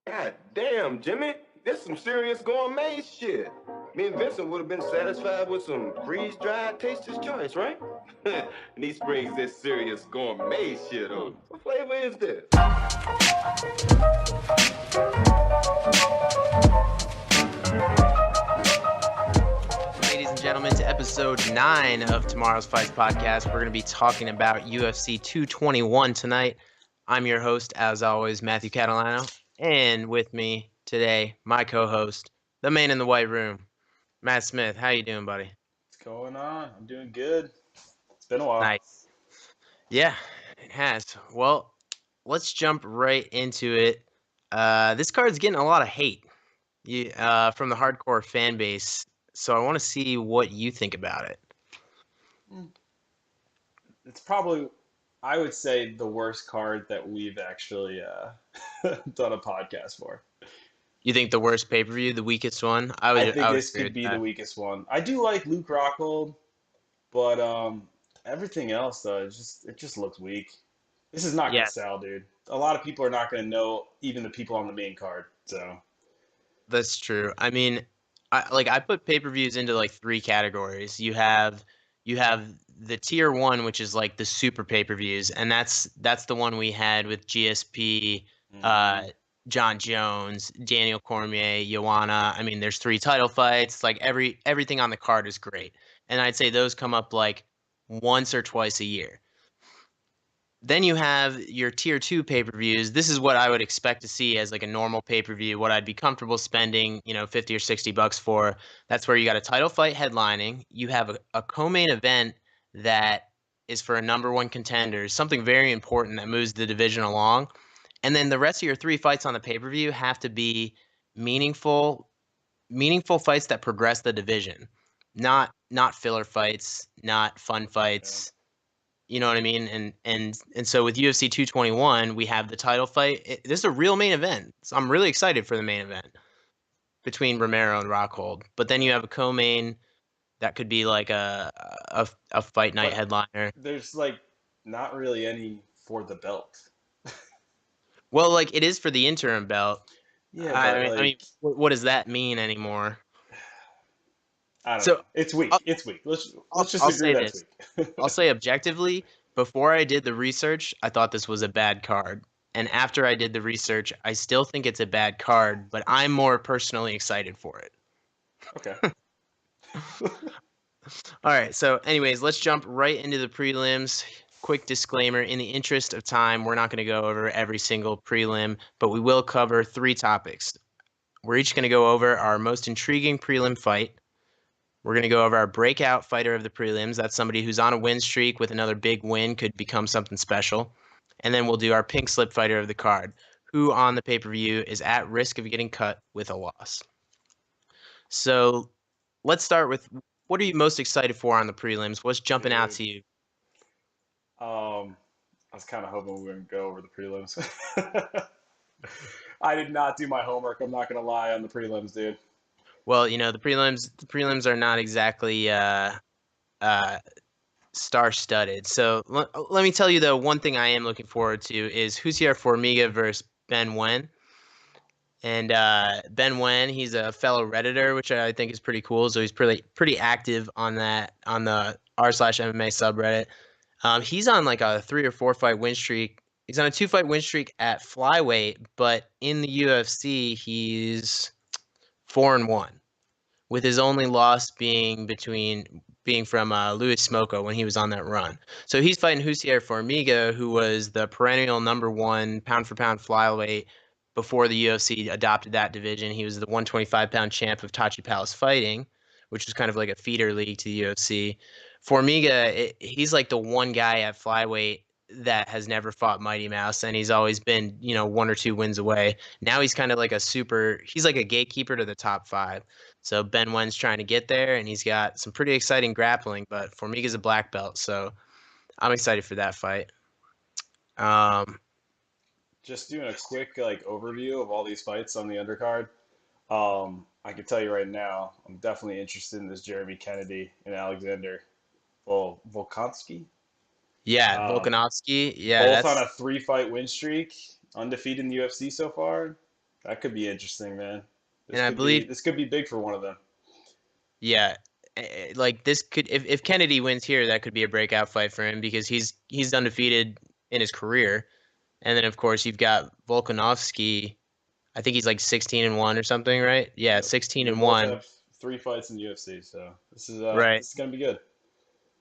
God damn, Jimmy. This some serious gourmet shit. Me and Vincent would have been satisfied with some freeze-dried Taster's Choice, right? And he brings this serious gourmet shit on. What flavor is this? Ladies and gentlemen, to episode 9 of Tomorrow's Fights podcast. We're going to be talking about UFC 221 tonight. I'm your host, as always, Matthew Catalano. And with me today, my co-host, the man in the white room, Matt Smith. How you doing, buddy? What's going on? I'm doing good. It's been a while. Nice. Yeah, it has. Well, let's jump right into it. This card's getting a lot of hate from the hardcore fan base. So I want to see what you think about it. It's probably, I would say, the worst card that we've actually done a podcast for. You think the worst pay-per-view, the weakest one? I think would this agree could with be that. the weakest one. I do like Luke Rockhold, but everything else though, it just looks weak. This is not gonna Yes, sell, dude. A lot of people are not gonna know, even the people on the main card. So that's true. I mean, I put pay-per-views into like 3 categories. You have the tier 1, which is like the super pay-per-views, and that's the one we had with GSP, uh, John Jones, Daniel Cormier, Joanna. I mean, there's 3 title fights. Like everything on the card is great, and I'd say those come up like once or twice a year. Then you have your tier 2 pay-per-views. This is what I would expect to see as like a normal pay-per-view, what I'd be comfortable spending, 50 or $60 for. That's where you got a title fight headlining. You have a co-main event that is for a number 1 contender, something very important that moves the division along. And then the rest of your 3 fights on the pay-per-view have to be meaningful fights that progress the division. Not filler fights, not fun yeah. fights. You know what I mean? And so with UFC 221, we have the title fight. This is a real main event. So I'm really excited for the main event between Romero and Rockhold. But then you have a co-main that could be like a fight night But headliner. there's like not really any for the belt. Well, like it is for the interim belt. Yeah, I but mean, I like mean, what does that mean anymore? I don't So know. It's weak. I'll, It's weak. I'll, Let's just I'll agree say that's this. weak. I'll say objectively, before I did the research, I thought this was a bad card. And after I did the research, I still think it's a bad card, but I'm more personally excited for it. Okay. All right. So, anyways, let's jump right into the prelims. Quick disclaimer, in the interest of time, we're not going to go over every single prelim, but we will cover 3 topics. We're each going to go over our most intriguing prelim fight. We're going to go over our breakout fighter of the prelims. That's somebody who's on a win streak with another big win, could become something special. And then we'll do our pink slip fighter of the card, who on the pay-per-view is at risk of getting cut with a loss. So let's start with, what are you most excited for on the prelims? What's jumping out Dude. to you? I was kind of hoping we wouldn't go over the prelims. I did not do my homework. I'm not gonna lie on the prelims, dude. Well, the prelims are not exactly uh, star-studded. So let me tell you, though, one thing I am looking forward to is Husiar Formiga versus Ben Wen. And Ben Wen, he's a fellow Redditor, which I think is pretty cool. So he's pretty active on the r/MMA subreddit. He's on like a 3 or 4 fight win streak. He's on a 2 fight win streak at flyweight, but in the UFC, he's 4-1, with his only loss being from Louis Smoko when he was on that run. So he's fighting Husier Formiga, who was the perennial number 1 pound for pound flyweight before the UFC adopted that division. He was the 125-pound champ of Tachi Palace Fighting, which was kind of like a feeder league to the UFC. Formiga, he's like the one guy at flyweight that has never fought Mighty Mouse, and he's always been, 1 or 2 wins away. Now he's kind of like he's like a gatekeeper to the top 5. So Ben Wen's trying to get there, and he's got some pretty exciting grappling, but Formiga's a black belt, so I'm excited for that fight. Um, Just doing a quick like overview of all these fights on the undercard. I can tell you right now, I'm definitely interested in this Jeremy Kennedy and Alexander Volkanovski. yeah, Um, Volkanovski, yeah, both on that's a 3 fight win streak, undefeated in the UFC so far. That could be interesting, man. And I believe, This could be big for one of them. yeah, like this could, if Kennedy wins here, that could be a breakout fight for him because he's undefeated in his career. And then of course you've got Volkanovski. I think he's like 16-1 or something, right? Yeah, Yep. They both 16-1. have 3 fights in the UFC, so Right. this is gonna be good.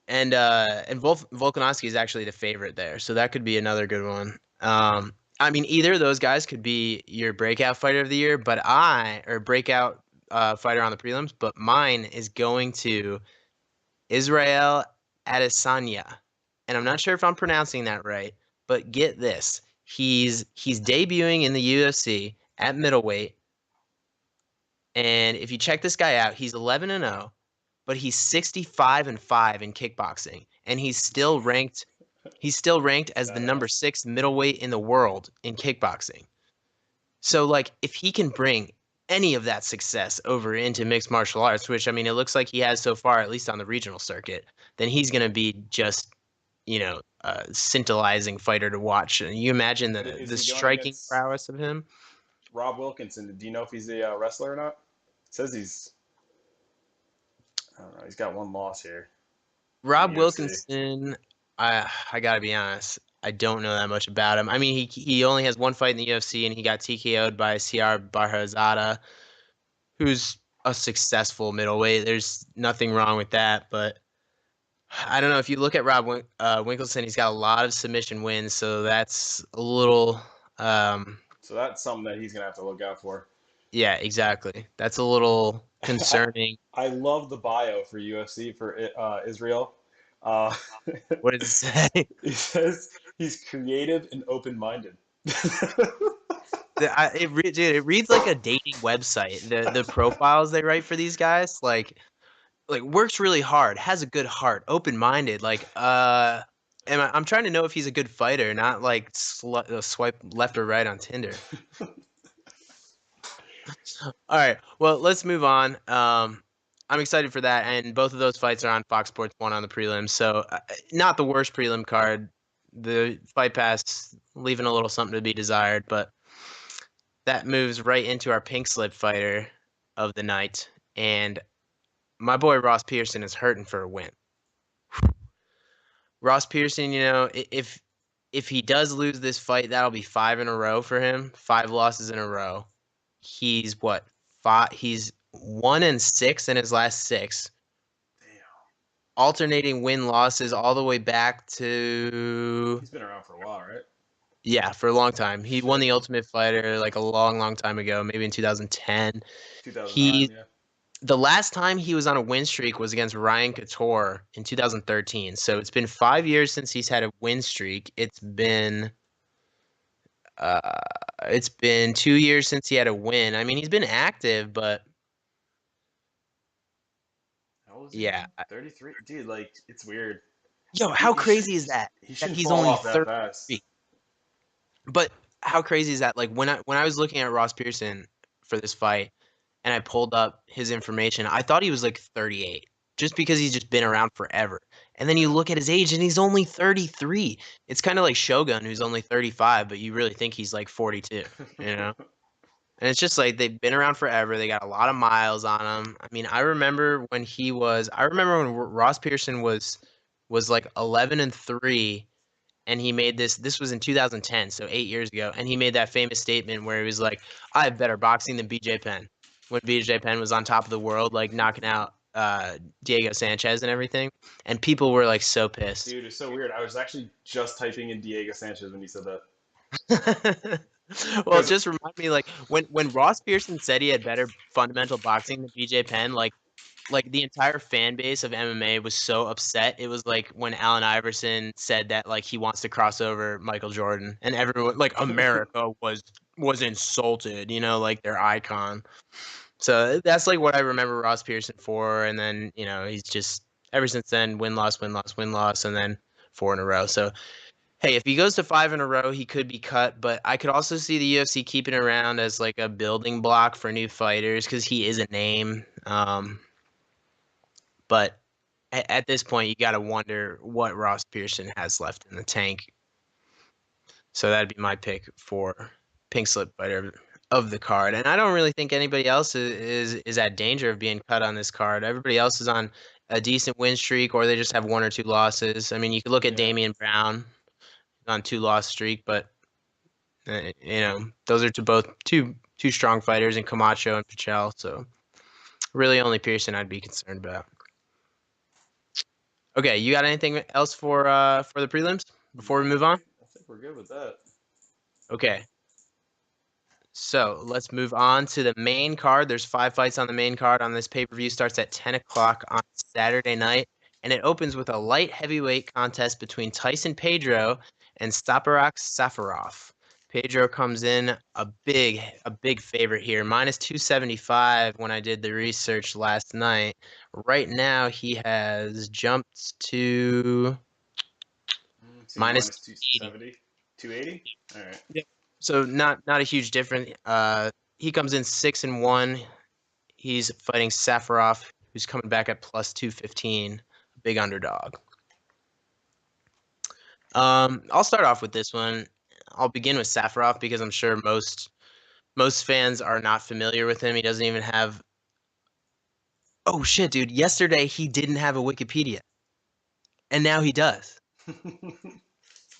And Volkanovski is actually the favorite there, so that could be another good one. I mean, either of those guys could be your breakout fighter of the year, or breakout fighter on the prelims. But mine is going to Israel Adesanya, and I'm not sure if I'm pronouncing that right, but get this: he's debuting in the UFC at middleweight, and if you check this guy out, he's 11-0, but he's 65-5 in kickboxing, and he's still ranked. He's still ranked as the number Badass. 6 middleweight in the world in kickboxing. So, like, if he can bring any of that success over into mixed martial arts, which I mean, it looks like he has so far, at least on the regional circuit, then he's going to be just, a scintillating fighter to watch. And you imagine But the is he going striking against prowess of him. Rob Wilkinson? Do you know if he's a wrestler or not? It says he's. I don't know. He's got one loss here in the Rob UFC. Wilkinson, I gotta be honest, I don't know that much about him. I mean, he only has one fight in the UFC, and he got TKO'd by CR Barhazada, who's a successful middleweight. There's nothing wrong with that, but I don't know. If you look at Winkleson, he's got a lot of submission wins, so that's a little, So that's something that he's gonna have to look out for. yeah, exactly. That's a little I, concerning. I love the bio for UFC for Israel. Uh, What does it say? he says he's creative and open-minded. Dude, it reads like a dating website. The profiles they write for these guys, like works really hard, has a good heart, open minded. I'm trying to know if he's a good fighter, not like swipe left or right on Tinder. All right, well, let's move on. I'm excited for that, and both of those fights are on Fox Sports 1 on the prelims, so not the worst prelim card. The Fight Pass leaving a little something to be desired, but that moves right into our pink slip fighter of the night, and my boy Ross Pearson is hurting for a win. Ross Pearson, if he does lose this fight, that'll be 5 in a row for him. 5 losses in a row. He's what? He's 1-6 in his last 6. Damn. Alternating win losses all the way back to, He's been around for a while, right? yeah, for a long time. He won Shit. the Ultimate Fighter like a long, long time ago, maybe in 2010. 2009, He yeah. The last time he was on a win streak was against Ryan Couture in 2013. So it's been 5 years since he's had a win streak. Uh, it's been 2 years since he had a win. I mean, he's been active, but How old is he yeah. again? 33? Dude, like, it's weird. Yo, how crazy is He that shouldn't he's fall only off that fast. 33? But how crazy is that? Like when I was looking at Ross Pearson for this fight, and I pulled up his information, I thought he was like 38, just because he's just been around forever. And then you look at his age, and he's only 33. It's kind of like Shogun, who's only 35, but you really think he's like 42, you know? And it's just like they've been around forever. They got a lot of miles on them. I mean, I remember when Ross Pearson was like 11-3, and he made this was in 2010, so 8 years ago, and he made that famous statement where he was like, I have better boxing than BJ Penn, when BJ Penn was on top of the world, like knocking out Diego Sanchez and everything, and people were like so pissed. Dude, it's so weird. I was actually just typing in Diego Sanchez when you said that. Well, it Because just remind me, like when Ross Pearson said he had better fundamental boxing than BJ Penn, like the entire fan base of MMA was so upset. It was like when Allen Iverson said that like he wants to cross over Michael Jordan, and everyone, like, America was insulted, like their icon. So that's like what I remember Ross Pearson for, and then he's just ever since then win loss win loss win loss, and then 4 in a row. So hey, if he goes to 5 in a row, he could be cut, but I could also see the UFC keeping it around as like a building block for new fighters because he is a name. But at this point, you got to wonder what Ross Pearson has left in the tank. So that'd be my pick for pink slip fighter of the card, and I don't really think anybody else is at danger of being cut on this card. Everybody else is on a decent win streak, or they just have 1 or 2 losses. I mean, you could look at Yeah. Damian Brown on 2-loss streak, but those are two strong fighters in Camacho and Pichel. So really, only Pearson I'd be concerned about. Okay, you got anything else for the prelims before we move on? I think we're good with that. Okay. So let's move on to the main card. There's 5 fights on the main card on this pay-per-view. Starts at 10 o'clock on Saturday night, and it opens with a light heavyweight contest between Tyson Pedro and Safarov. Pedro comes in a big favorite here, minus 275 when I did the research last night. Right now, he has jumped to minus 270, 280. All right. Yep. So not a huge difference. He comes in 6-1. He's fighting Safarov, who's coming back at plus 215, big underdog. I'll start off with this one. I'll begin with Safarov because I'm sure most fans are not familiar with him. He doesn't even have. Oh shit, dude! Yesterday he didn't have a Wikipedia, and now he does.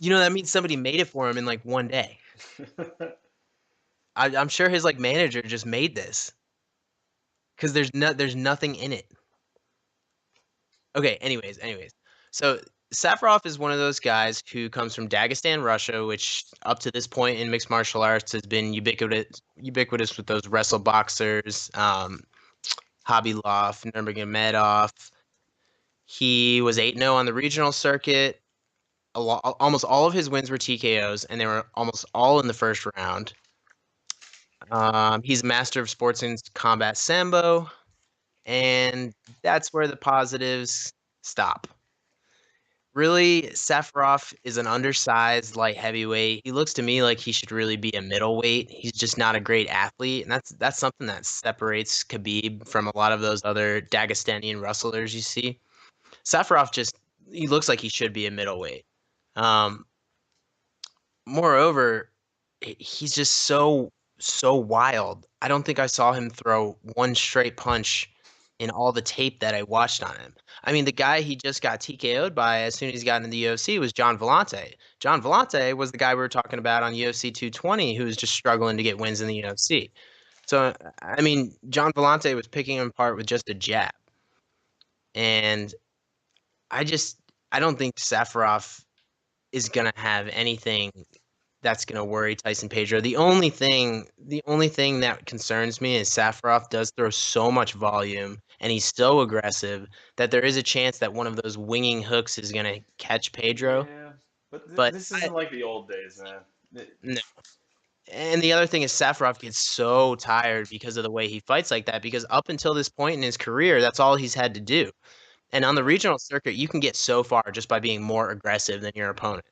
That means somebody made it for him in like one day. I'm sure his like manager just made this because there's nothing in it. Okay, anyways. So Safarov is one of those guys who comes from Dagestan, Russia, which up to this point in mixed martial arts has been ubiquitous with those wrestle boxers, Khabibulov, Nurmagomedov. He was 8-0 on the regional circuit. Almost all of his wins were TKOs, and they were almost all in the first round. He's a master of sports and combat sambo, and that's where the positives stop. Really, Safarov is an undersized light heavyweight. He looks to me like he should really be a middleweight. He's just not a great athlete, and that's something that separates Khabib from a lot of those other Dagestanian wrestlers you see. Safarov he looks like he should be a middleweight. Moreover, he's just so wild. I don't think I saw him throw one straight punch in all the tape that I watched on him. I mean, the guy he just got TKO'd by as soon as he got into the UFC was John Vellante. John Vellante was the guy we were talking about on UFC 220 who was just struggling to get wins in the UFC. So, I mean, John Vellante was picking him apart with just a jab. And I don't think Safarov is going to have anything that's going to worry Tyson Pedro. The only thing that concerns me is Safarov does throw so much volume and he's so aggressive that there is a chance that one of those winging hooks is going to catch Pedro. Yeah, but this isn't like the old days, man. No. And the other thing is Safarov gets so tired because of the way he fights like that, because up until this point in his career, that's all he's had to do. And on the regional circuit, you can get so far just by being more aggressive than your opponent.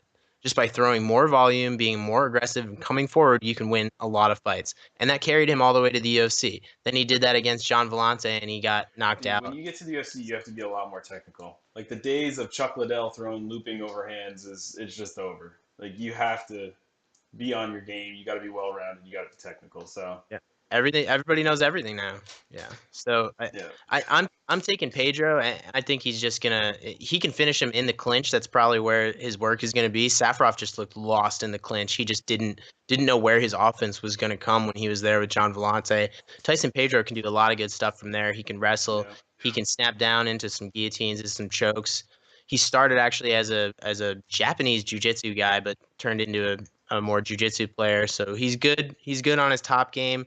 Just by throwing more volume, being more aggressive, and coming forward, you can win a lot of fights. And that carried him all the way to the UFC. Then he did that against John Vellante, and he got knocked out. When you get to the UFC, you have to be a lot more technical. Like the days of Chuck Liddell throwing looping overhands it's just over. Like you have to be on your game. You got to be well rounded. You got to be technical. So yeah, everybody knows everything now. Yeah. So I'm taking Pedro, and I think he can finish him in the clinch. That's probably where his work is gonna be. Safarov just looked lost in the clinch. He just didn't know where his offense was gonna come when he was there with John Vellante. Tyson Pedro can do a lot of good stuff from there. He can wrestle. Yeah. He can snap down into some guillotines and some chokes. He started actually as a Japanese jiu-jitsu guy, but turned into a more jiu-jitsu player. So he's good. He's good on his top game.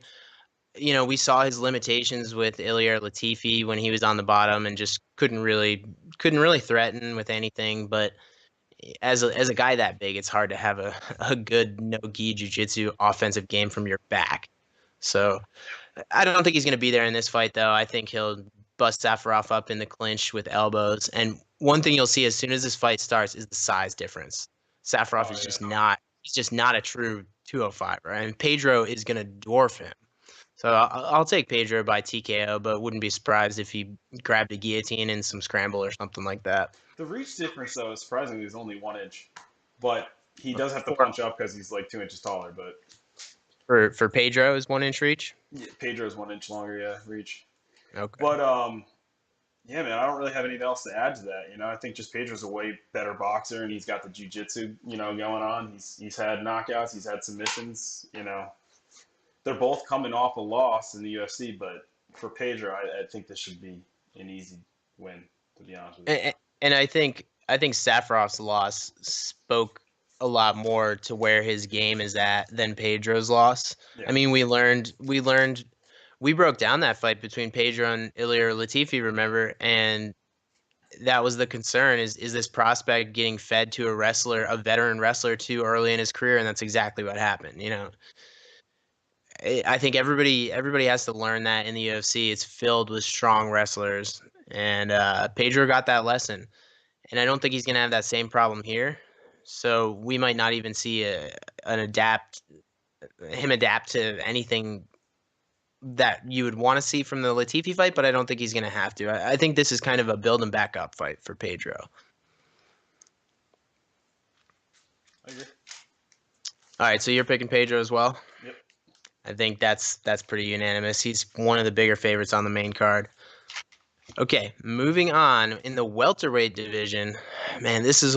We saw his limitations with Ilir Latifi when he was on the bottom and just couldn't really threaten with anything. But as a guy that big, it's hard to have a good no-gi jiu-jitsu offensive game from your back. So I don't think he's going to be there in this fight, though. I think he'll bust Safarov up in the clinch with elbows. And one thing you'll see as soon as this fight starts is the size difference. Safarov is just not a true 205, right? And Pedro is going to dwarf him. So I'll take Pedro by TKO, but wouldn't be surprised if he grabbed a guillotine and some scramble or something like that. The reach difference, though, surprisingly, is only 1 inch. But he does have to punch up because he's like 2 inches taller. But For Pedro is 1 inch reach. Yeah, Pedro's 1 inch longer, yeah, reach. Okay. But yeah, man, I don't really have anything else to add to that. I think just Pedro's a way better boxer, and he's got the jiu-jitsu, going on. He's had knockouts, he's had submissions. They're both coming off a loss in the UFC, but for Pedro, I think this should be an easy win, to be honest with you. And I think Safarov's loss spoke a lot more to where his game is at than Pedro's loss. Yeah. I mean, we broke down that fight between Pedro and Ilir Latifi, remember? And that was the concern: is this prospect getting fed to a veteran wrestler too early in his career? And that's exactly what happened. I think everybody has to learn that in the UFC. It's filled with strong wrestlers, and Pedro got that lesson. And I don't think he's going to have that same problem here. So we might not even see him adapt to anything that you would want to see from the Latifi fight, but I don't think he's going to have to. I think this is kind of a build and back up fight for Pedro. I agree. All right, so you're picking Pedro as well? Yep. I think that's pretty unanimous. He's one of the bigger favorites on the main card. Okay, moving on in the welterweight division, man, this is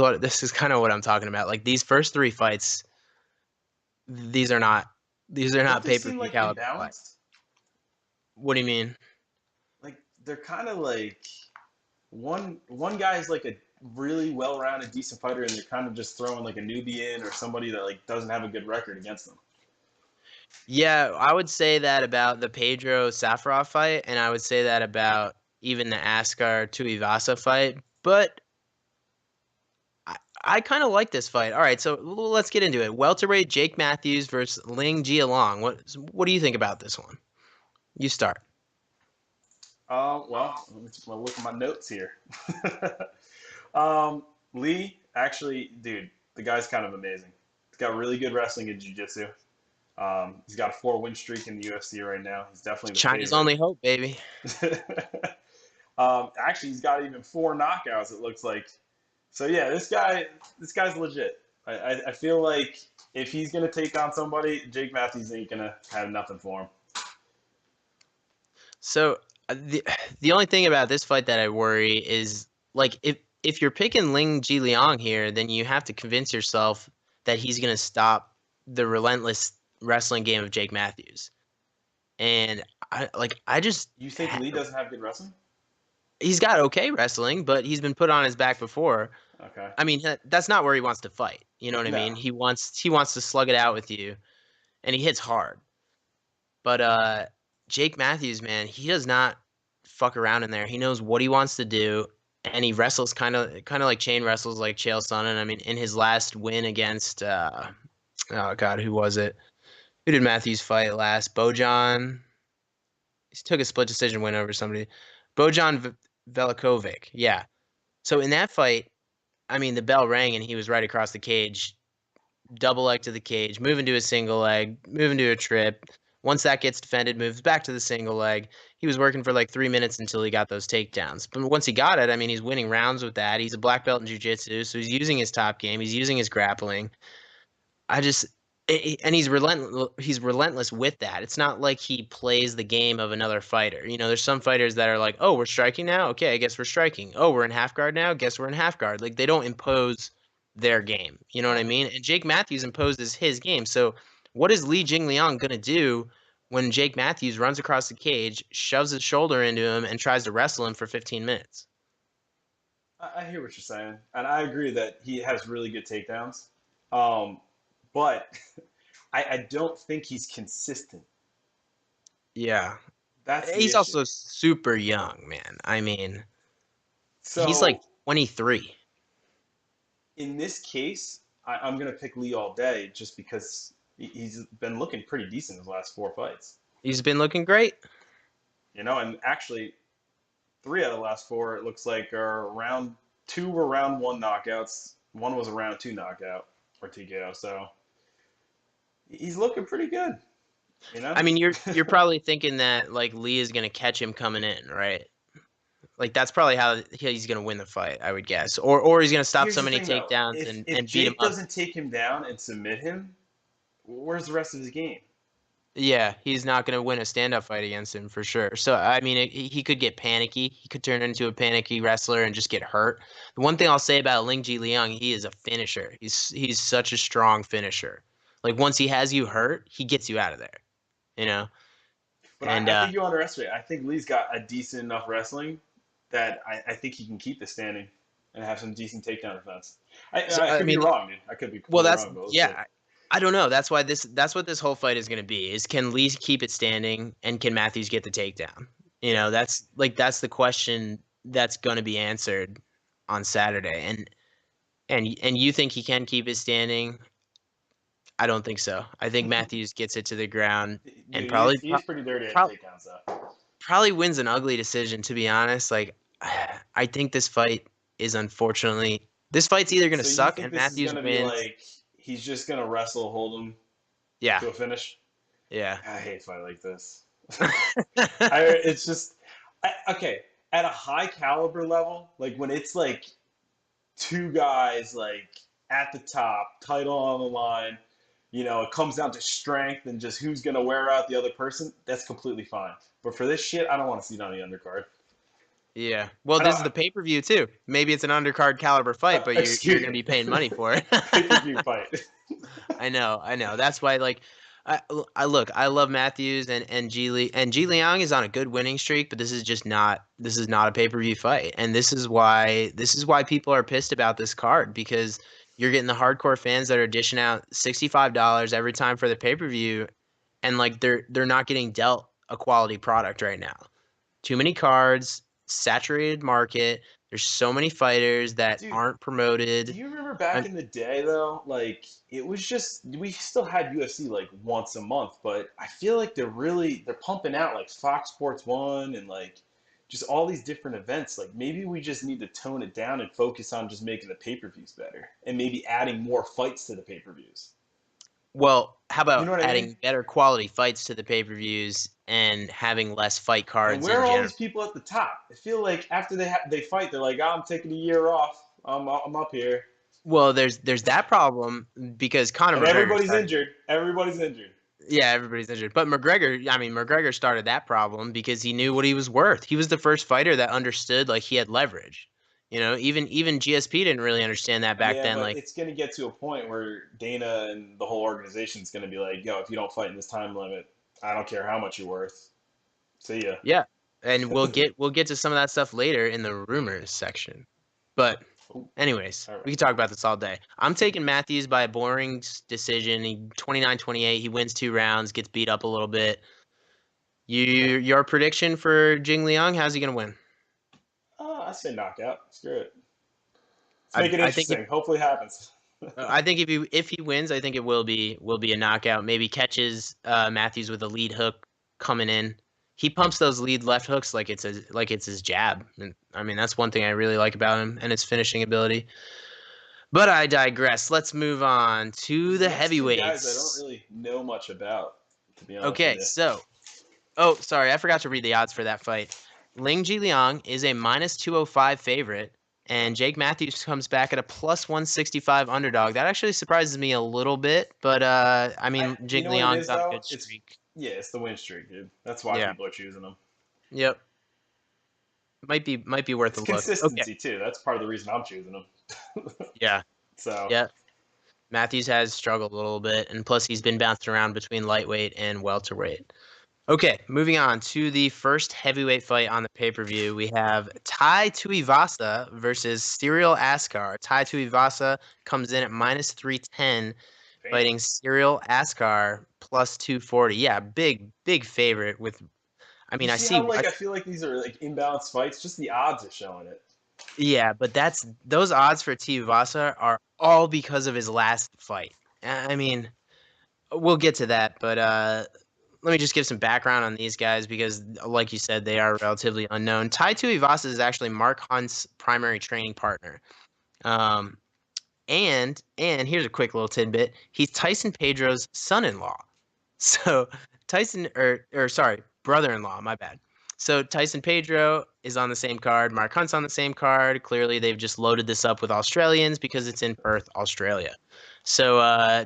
kind of what I'm talking about. Like these first 3 fights, these are not pay-per-view caliber fights. What do you mean? Like they're kind of like one guy is like a really well-rounded, decent fighter, and they're kind of just throwing like a newbie in or somebody that like doesn't have a good record against them. Yeah, I would say that about the Pedro Safarov fight, and I would say that about even the Askar Tuivasa fight, but I kind of like this fight. All right, so let's get into it. Welterweight Jake Matthews versus Ling Jialiang. What do you think about this one? You start. Well, let me look at my notes here. Lee, actually, dude, the guy's kind of amazing. He's got really good wrestling and jiu-jitsu. He's got a 4-win streak in the UFC right now. He's definitely the China's favorite. only hope, baby. Actually, he's got even 4 knockouts, it looks like. So yeah, this guy's legit. I feel like if he's gonna take down somebody, Jake Matthews ain't gonna have nothing for him. So the only thing about this fight that I worry is like if you're picking Ling Jialiang here, then you have to convince yourself that he's gonna stop the relentless wrestling game of Jake Matthews. And You think Lee doesn't have good wrestling? He's got okay wrestling, but he's been put on his back before. Okay. I mean, that's not where he wants to fight. You know what I mean? He wants to slug it out with you, and he hits hard. But Jake Matthews, man, he does not fuck around in there. He knows what he wants to do, and he wrestles kind of like chain wrestles like Chael Sonnen. I mean, in his last win against oh god, who was it? Who did Matthews fight last? Bojan. He took a split decision win over somebody. Bojan Velikovic. Yeah. So in that fight, I mean, the bell rang and he was right across the cage, double leg to the cage, moving to a single leg, moving to a trip. Once that gets defended, moves back to the single leg. He was working for like 3 minutes until he got those takedowns. But once he got it, I mean, he's winning rounds with that. He's a black belt in jiu-jitsu, so he's using his top game. He's using his grappling. And he's relentless with that. It's not like he plays the game of another fighter. You know, there's some fighters that are like, oh, we're striking now? Okay, I guess we're striking. Oh, we're in half guard now? Guess we're in half guard. Like, they don't impose their game. You know what I mean? And Jake Matthews imposes his game. So what is Li Jingliang going to do when Jake Matthews runs across the cage, shoves his shoulder into him, and tries to wrestle him for 15 minutes? I hear what you're saying, and I agree that he has really good takedowns. But I don't think he's consistent. Yeah. That's He's issue. also super young, man. I mean, So he's like 23. in this case, I'm going to pick Lee all day just because he's been looking pretty decent his last 4 fights. He's been looking great. You know, and actually 3 out of the last 4, it looks like, are round 2 were round 1 knockouts. 1 was a round 2 knockout or TKO. So he's looking pretty good. You know? I mean, you're probably thinking that like Lee is gonna catch him coming in, right? Like that's probably how he's gonna win the fight, I would guess, or he's gonna stop Here's so the many thing, though. takedowns If and beat him Jake up. doesn't take him down and submit him, where's the rest of his game? Yeah, he's not going to win a stand-up fight against him for sure. So, I mean, he could get panicky. He could turn into a panicky wrestler and just get hurt. The one thing I'll say about Jingliang, he is a finisher. He's such a strong finisher. Like, once he has you hurt, he gets you out of there, you know? But And I think you underestimate. I think Lee's got a decent enough wrestling that I think he can keep the standing and have some decent takedown defense. I I could be mean, wrong, dude. I could be well, completely wrong, but we'll see. I don't know. That's what this whole fight is going to be. Is can Lee keep it standing and can Matthews get the takedown? You know, that's the question that's going to be answered on Saturday. And you think he can keep it standing? I don't think so. I think Matthews gets it to the ground and Dude, he's pretty dirty at takedowns, though. probably wins an ugly decision, to be honest. Like, I think this fight is unfortunately this fight's either going to So you suck think and this is Matthews going to be wins. like he's just going to wrestle, hold him Yeah, to a finish? yeah. I hate a fight like this. It's just okay at a high caliber level, like when it's like two guys like at the top, title on the line. You know, it comes down to strength and just who's gonna wear out the other person. That's completely fine. But for this shit, I don't want to see it on the undercard. Yeah. Well, this is the pay-per-view too. Maybe it's an undercard caliber fight, but you're going to be paying money for it. Pay-per-view fight. I know. That's why, like, I look. I love Matthews and Jingliang is on a good winning streak, but this is not a pay-per-view fight, and this is why people are pissed about this card because you're getting the hardcore fans that are dishing out $65 every time for the pay-per-view, and like they're not getting dealt a quality product right now. Too many cards, saturated market. There's so many fighters that Dude, aren't promoted. do you remember back in the day though? Like it was just we still had UFC like once a month, but I feel like they're pumping out like Fox Sports 1 and like just all these different events. Like maybe we just need to tone it down and focus on just making the pay-per-views better and maybe adding more fights to the pay-per-views. Well, how You about know what I adding mean? better quality fights to the pay-per-views and having less fight And cards where in are all general? these people at the top? I feel like after they fight, they're like, oh, I'm taking a year off. I'm up here. Well, there's that problem because Conor And McGregor everybody's started. injured. Everybody's injured. Yeah, everybody's injured. But McGregor started that problem because he knew what he was worth. He was the first fighter that understood like he had leverage. You know, even GSP didn't really understand that back Yeah, then. but Like, it's going to get to a point where Dana and the whole organization is going to be like, yo, if you don't fight in this time limit, I don't care how much you're worth. See ya. yeah, and we'll get to some of that stuff later in the rumors section. But Ooh, anyways, all we right. can talk about this all day. I'm taking Matthews by a boring decision. He 29-28. He wins 2 rounds, gets beat up a little bit. Your prediction for Jing Liang? How's he gonna win? I say knockout. Screw it. Let's I make it I think interesting. Hopefully it happens. I think if he wins, I think it will be a knockout. Maybe catches Matthews with a lead hook coming in. He pumps those lead left hooks like it's his jab. And I mean that's one thing I really like about him and his finishing ability. But I digress. Let's move on to These the next two guys I don't heavyweights. really know much about, to be honest with Okay, you. so sorry, I forgot to read the odds for that fight. Ling Jiliang is a minus 205 favorite, and Jake Matthews comes back at a plus 165 underdog. That actually surprises me a little bit, but I mean, You Jake know what it Liang's is on a though? good streak. It's the win streak, dude. That's why Yeah. people are choosing them. Yep. Might be worth It's a look. Okay. consistency too. That's part of the reason I'm choosing them. Yeah. So Yeah. Matthews has struggled a little bit, and plus he's been bounced around between lightweight and welterweight. Okay, moving on to the first heavyweight fight on the pay-per-view. We have Tai Tuivasa versus Cyril Askar. Tai Tuivasa comes in at minus 310, damn. fighting Cyril Askar plus 240. Yeah, big favorite with I You mean, see how I feel like these are like imbalanced fights? Just the odds are showing it. yeah, but those odds for Tuivasa are all because of his last fight. I mean, we'll get to that, but let me just give some background on these guys because, like you said, they are relatively unknown. Tai Tuivasa is actually Mark Hunt's primary training partner. Um, and here's a quick little tidbit: he's Tyson Pedro's son-in-law. So sorry, brother-in-law. My bad. So Tyson Pedro is on the same card. Mark Hunt's on the same card. Clearly, they've just loaded this up with Australians because it's in Perth, Australia. So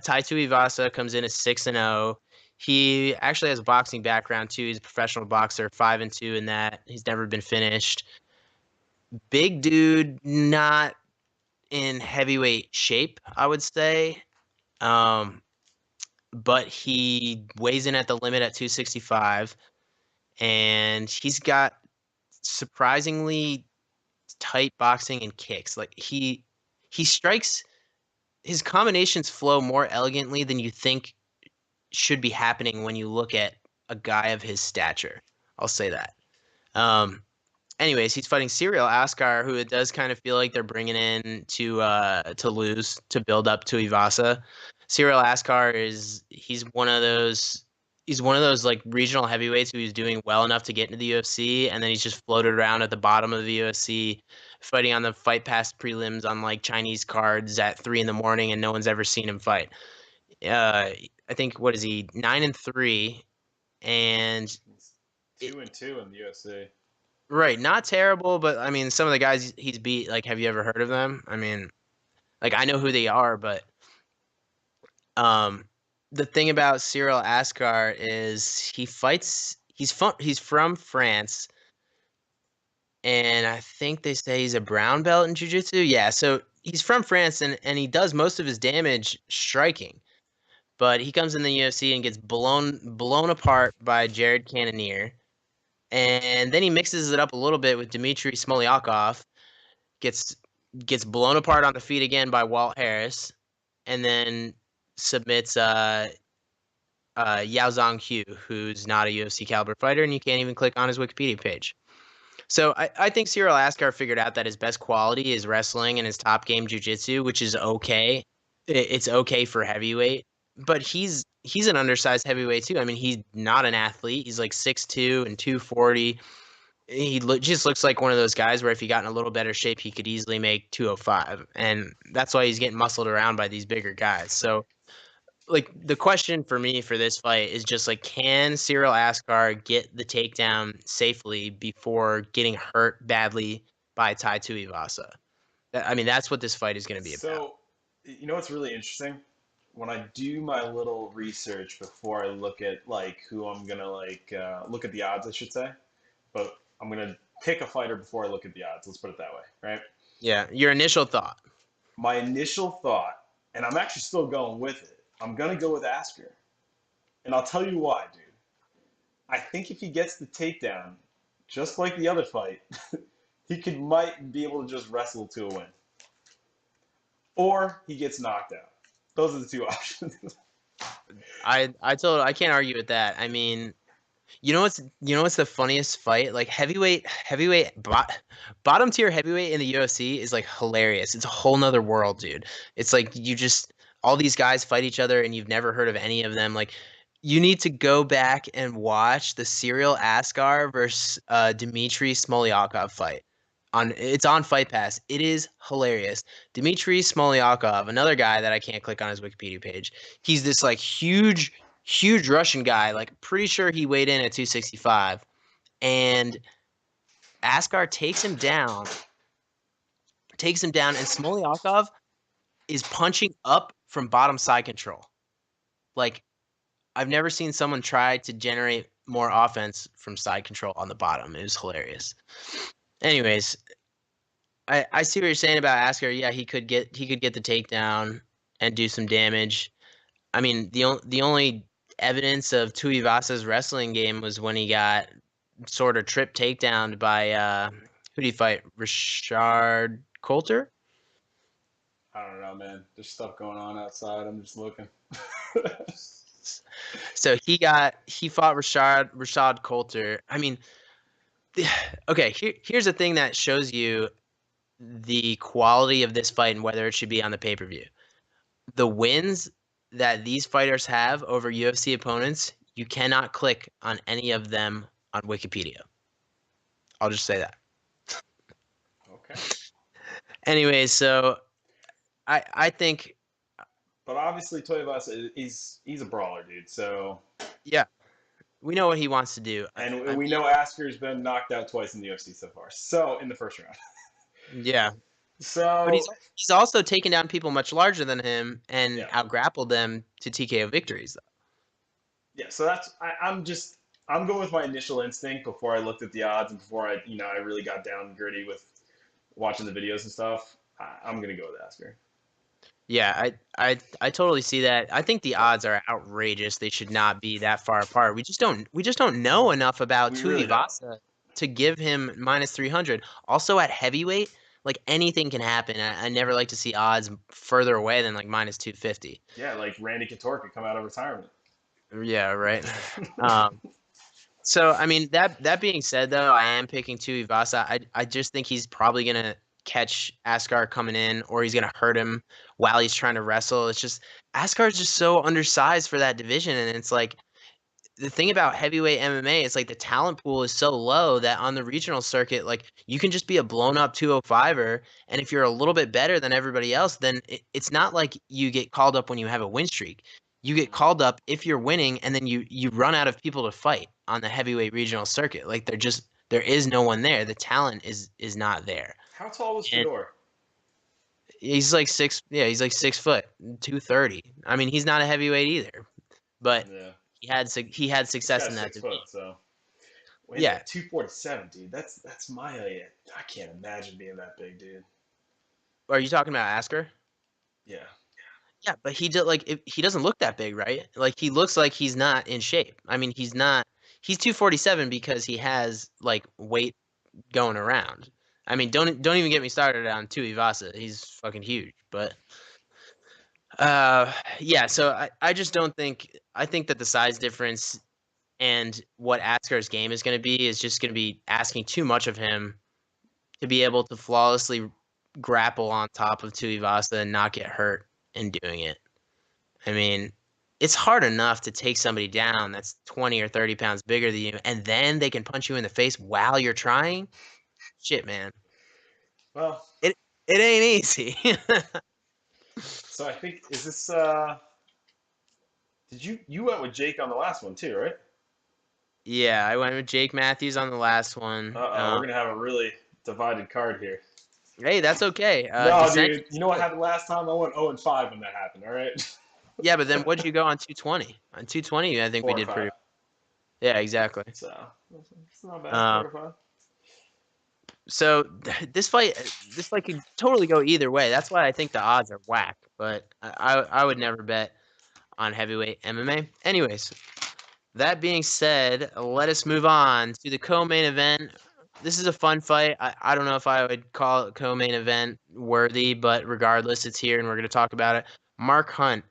Tai Tuivasa comes in at 6-0. He actually has a boxing background too. He's a professional boxer, 5-2 in that. He's never been finished. Big dude, not in heavyweight shape, I would say. But he weighs in at the limit at 265, and he's got surprisingly tight boxing and kicks. Like he strikes, his combinations flow more elegantly than you think should be happening when you look at a guy of his stature. I'll say that. Um, Anyways, he's fighting Cyril Askar, who it does kind of feel like they're bringing in to lose to build up to Tuivasa. Cyril Askar he's one of those like regional heavyweights who's doing well enough to get into the UFC, and then he's just floated around at the bottom of the UFC, fighting on the Fight Pass prelims on like Chinese cards at 3 a.m, and no one's ever seen him fight. I think, what is he, 9-3, and He's 2-2 in the UFC. right, not terrible, but I mean, some of the guys he's beat, like, have you ever heard of them? I mean, like, I know who they are, but um, the thing about Cyril Askar is he's from France, and I think they say he's a brown belt in jiu-jitsu. Yeah, so he's from France, and he does most of his damage striking, but he comes in the UFC and gets blown apart by Jared Cannonier, and then he mixes it up a little bit with Dmitry Smolyakov, gets gets blown apart on the feet again by Walt Harris, and then submits Yao Zhang Hu, who's not a UFC caliber fighter, and you can't even click on his Wikipedia page. So I think Cyril Askar figured out that his best quality is wrestling and his top game jiu-jitsu, which is okay. It's okay for heavyweight, but he's an undersized heavyweight too. I mean, he's not an athlete. He's like 6'2" and 240. Just looks like one of those guys where if he got in a little better shape, he could easily make 205, and that's why he's getting muscled around by these bigger guys. So, like, the question for me for this fight is just like, can Cyril Askar get the takedown safely before getting hurt badly by Tai Tuivasa? I mean, that's what this fight is going to be about. So, you know what's really interesting? When I do my little research before I look at like who I'm gonna look at the odds, I should say, but I'm gonna pick a fighter before I look at the odds. Let's put it that way, right? Yeah, your initial thought. My initial thought, and I'm actually still going with it. I'm gonna go with Askar, and I'll tell you why, dude. I think if he gets the takedown, just like the other fight, he might be able to just wrestle to a win, or he gets knocked out. Those are the two options. I can't argue with that. I mean, you know what's the funniest fight? Like bottom tier heavyweight in the UFC is like hilarious. It's a whole nother world, dude. It's like all these guys fight each other and you've never heard of any of them. Like, you need to go back and watch the Cyril Askar versus Dmitry Smolyakov fight. It's on Fight Pass. It is hilarious. Dmitry Smolyakov, another guy that I can't click on his Wikipedia page. He's this like huge Russian guy. Like, pretty sure he weighed in at 265, and Askar takes him down, and Smolyakov is punching up from bottom side control. Like, I've never seen someone try to generate more offense from side control on the bottom. It was hilarious. Anyways, I see what you're saying about Askar. Yeah, he could get the takedown and do some damage. I mean, the only evidence of Tuivasa's wrestling game was when he got sort of trip takedowned by who did he fight? Richard Coulter? I don't know, man. There's stuff going on outside. I'm just looking. So he fought Rashad Coulter. I mean, okay, here's the thing that shows you the quality of this fight and whether it should be on the pay-per-view. The wins that these fighters have over UFC opponents, you cannot click on any of them on Wikipedia. I'll just say that. Okay. Anyways, so I think. But obviously, Tuivasa he's a brawler, dude. So Yeah, we know what he wants to do, and we know Askar's been knocked out twice in the UFC so far. So in the first round. Yeah. So, but he's also taken down people much larger than him and Yeah. out-grappled them to TKO victories, though. Yeah, so I'm going with my initial instinct before I looked at the odds and before I really got down and gritty with watching the videos and stuff. I'm gonna go with Asker. Yeah, I totally see that. I think the odds are outrageous. They should not be that far apart. We just don't know enough about We really don't. Tuivasa to give him minus 300. Also at heavyweight, like anything can happen. I never like to see odds further away than like minus 250. Yeah, like Randy Couture could come out of retirement. Yeah, right. Um, So I mean that being said though, I am picking Tuivasa. I just think he's probably gonna catch Askar coming in, or he's gonna hurt him while he's trying to wrestle. It's just Askar's just so undersized for that division, and it's like the thing about heavyweight MMA is like the talent pool is so low that on the regional circuit, like you can just be a blown up 205er, and if you're a little bit better than everybody else, then it's not like you get called up when you have a win streak. You get called up if you're winning, and then you run out of people to fight on the heavyweight regional circuit. Like there is no one there. The talent is not there. How tall was And Fedor? he's like he's like 6 foot, 230. I mean, he's not a heavyweight either, but Yeah, he had this success guy's in that 6 division. foot, so wait, Yeah. 247, dude. That's my height. I can't imagine being that big, dude. Are you talking about Asker? Yeah. Yeah, but he doesn't look that big, right? Like he looks like he's not in shape. I mean, he's not. He's 247 because he has like weight going around. I mean, don't even get me started on Tuivasa. He's fucking huge. But yeah, so I just don't think I think that the size difference and what Askar's game is going to be is just going to be asking too much of him to be able to flawlessly grapple on top of Tuivasa and not get hurt in doing it. I mean, it's hard enough to take somebody down that's 20 or 30 pounds bigger than you, and then they can punch you in the face while you're trying. Shit, man. Well, It ain't easy. so I think is this did you went with Jake on the last one too, right? Yeah, I went with Jake Matthews on the last one. We're gonna have a really divided card here. Hey, that's okay. No, dude. You know what happened last time? I went 0-5 when that happened. All right. Yeah, but then what'd you go on 220? On 220, I think we did 4-5. pretty. Yeah, exactly. So it's not bad. Um, 4-5. So this fight could totally go either way. That's why I think the odds are whack. But I would never bet on heavyweight MMA. Anyways, that being said, let us move on to the co-main event. This is a fun fight. I don't know if I would call it co-main event worthy, but regardless, it's here and we're going to talk about it. Mark Hunt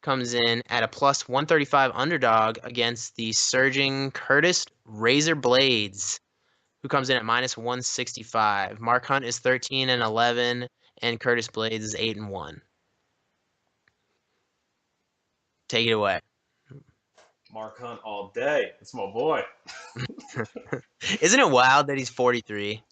comes in at a plus 135 underdog against the surging Curtis Razor Blaydes, who comes in at minus 165. Mark Hunt is 13-11, and Curtis Blaydes is 8-1. Take it away. Mark Hunt all day. That's my boy. Isn't it wild that he's 43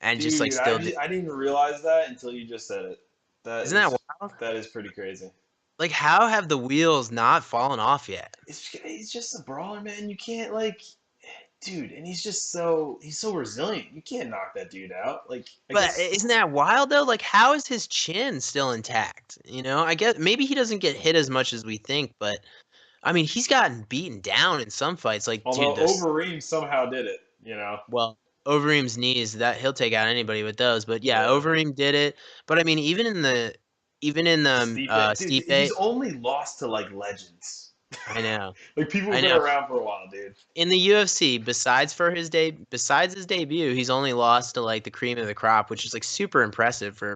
and Dude, just like still? I didn't even realize that until you just said it. Isn't that wild? That is pretty crazy. Like, how have the wheels not fallen off yet? He's just a brawler, man. You can't dude, and he's so resilient. You can't knock that dude out. But isn't that wild though? Like, how is his chin still intact? You know, I guess maybe he doesn't get hit as much as we think, but I mean, he's gotten beaten down in some fights. Like, although dude, Overeem somehow did it. You know. well, Overeem's knees, that he'll take out anybody with those. But yeah, Overeem did it. But I mean, even in the Stipe, Stipe, he's only lost to legends. I know. Like people have I been know. around for a while, dude. In the UFC, besides his debut, he's only lost to like the cream of the crop, which is like super impressive for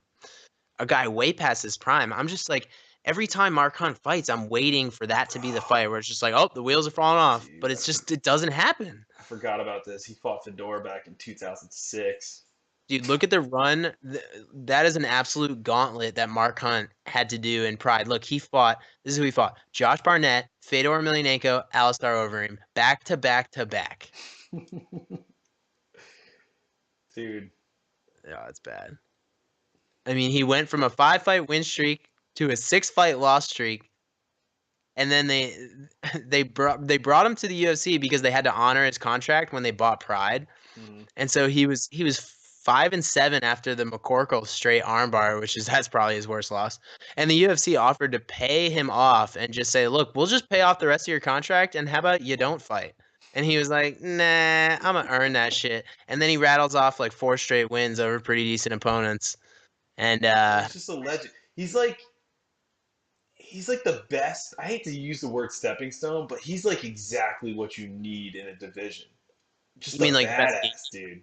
a guy way past his prime. I'm just like every time Mark Hunt fights, I'm waiting for that to be the fight where it's just like, oh, the wheels are falling off, Dude, but it doesn't happen. I forgot about this. He fought Fedor back in 2006. Dude, look at the run. That is an absolute gauntlet that Mark Hunt had to do in Pride. Look, this is who he fought. Josh Barnett, Fedor Emelianenko, Alistair Overeem, back to back to back. Dude. Yeah, it's bad. I mean, he went from a 5-fight win streak to a 6-fight loss streak. And then they brought him to the UFC because they had to honor his contract when they bought Pride. Mm-hmm. And so he was 5-7 after the McCorkle straight armbar, that's probably his worst loss. And the UFC offered to pay him off and just say, look, we'll just pay off the rest of your contract, and how about you don't fight? And he was like, nah, I'm gonna earn that shit. And then he rattles off like 4 straight wins over pretty decent opponents. And He's just a legend. He's like the best. I hate to use the word stepping stone, but he's like exactly what you need in a division. Just you mean a like best game? badass dude.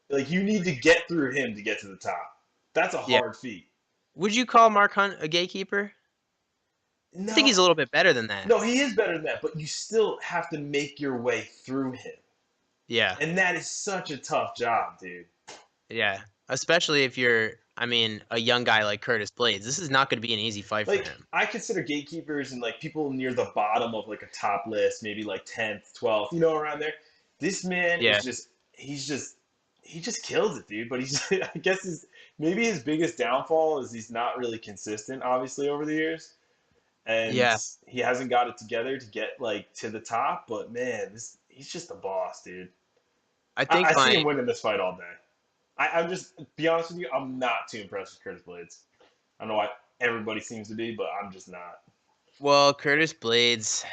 Like you need to get through him to get to the top. That's a Yeah. hard feat. Would you call Mark Hunt a gatekeeper? No, I think he's a little bit better than that. no, he is better than that, but you still have to make your way through him. Yeah. And that is such a tough job, dude. Yeah. Especially if you're, a young guy like Curtis Blaydes. This is not going to be an easy fight Like for him. I consider gatekeepers and like people near the bottom of like a top list, maybe like 10th, 12th, around there. This man Yeah. is he just kills it, dude. But I guess maybe his biggest downfall is he's not really consistent, obviously, over the years. And Yeah. he hasn't got it together to get like to the top. But man, he's just a boss, dude. I think I see him winning this fight all day. I'm just, be honest with you, I'm not too impressed with Curtis Blaydes. I don't know why everybody seems to be, but I'm just not. Well, Curtis Blaydes,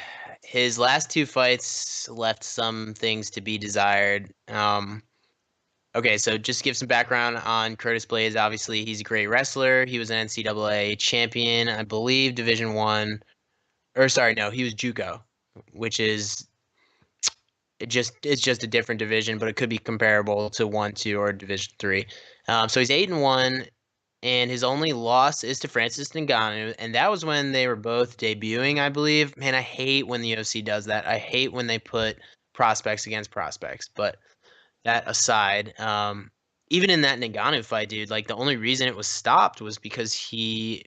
his last 2 fights left some things to be desired. Okay, so just to give some background on Curtis Blaydes. Obviously, he's a great wrestler. He was an NCAA champion, I believe, Division 1. Or sorry, no, he was JUCO, which is it's just a different division, but it could be comparable to 1, 2, or Division 3. So he's 8-1, and his only loss is to Francis Ngannou, and that was when they were both debuting, I believe. Man, I hate when the UFC does that. I hate when they put prospects against prospects. But that aside, even in that Ngannou fight, dude, like the only reason it was stopped was because the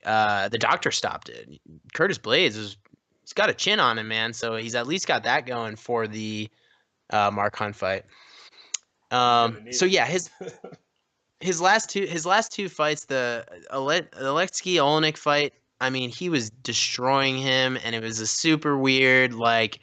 doctor stopped it. Curtis Blaydes he's got a chin on him, man. So he's at least got that going for the Mark Hunt fight. So yeah, his last two fights, the Alexei Olenek fight, he was destroying him, and it was a super weird, like,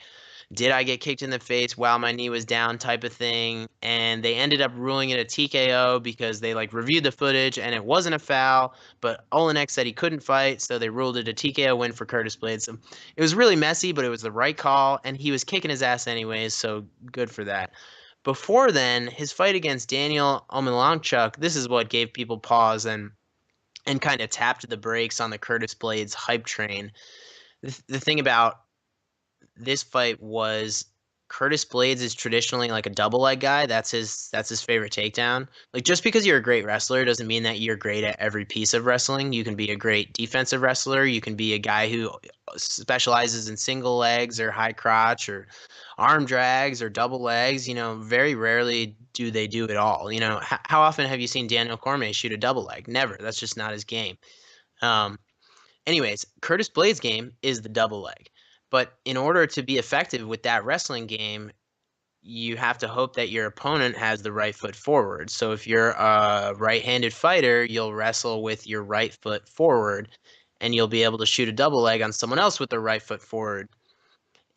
did I get kicked in the face while my knee was down type of thing. And they ended up ruling it a TKO because they like reviewed the footage and it wasn't a foul, but Olenek said he couldn't fight, so they ruled it a TKO win for Curtis Blaydes. So it was really messy, but it was the right call, and he was kicking his ass anyways, so good for that. Before then, his fight against Daniel Omielanchuk, this is what gave people pause and kind of tapped the brakes on the Curtis Blaydes hype train. The thing about this fight was Curtis Blaydes is traditionally like a double leg guy. That's his favorite takedown. Like, just because you're a great wrestler doesn't mean that you're great at every piece of wrestling. You can be a great defensive wrestler. You can be a guy who specializes in single legs or high crotch or arm drags or double legs. Very rarely do they do it all. How often have you seen Daniel Cormier shoot a double leg? Never. That's just not his game. Anyways, Curtis Blaydes' game is the double leg. But in order to be effective with that wrestling game, you have to hope that your opponent has the right foot forward. So if you're a right-handed fighter, you'll wrestle with your right foot forward, and you'll be able to shoot a double leg on someone else with their right foot forward.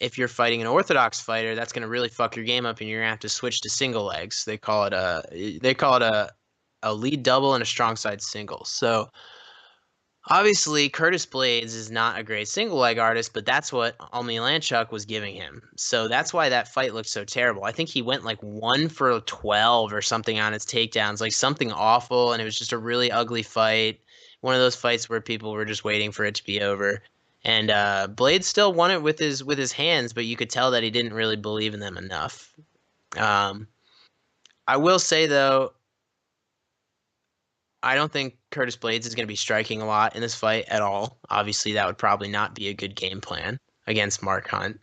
If you're fighting an orthodox fighter, that's going to really fuck your game up, and you're going to have to switch to single legs. They call it a lead double and a strong side single. So obviously, Curtis Blaydes is not a great single leg artist, but that's what Omielanchuk was giving him. So that's why that fight looked so terrible. I think he went like 1 for 12 or something on his takedowns, like something awful, and it was just a really ugly fight. One of those fights where people were just waiting for it to be over. And Blaydes still won it with his hands, but you could tell that he didn't really believe in them enough. I will say, though, I don't think Curtis Blaydes is going to be striking a lot in this fight at all. Obviously, that would probably not be a good game plan against Mark Hunt.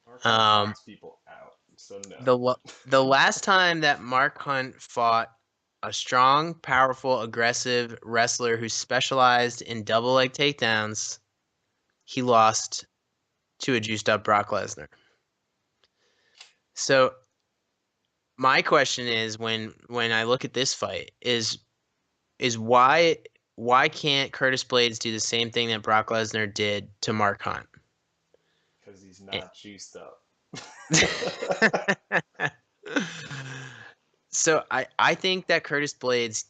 Mark Hunt knocks people out, so no. The last time that Mark Hunt fought a strong, powerful, aggressive wrestler who specialized in double leg takedowns, he lost to a juiced up Brock Lesnar. So my question is, when I look at this fight, is why can't Curtis Blaydes do the same thing that Brock Lesnar did to Mark Hunt? Because he's not juiced up. So I think that Curtis Blaydes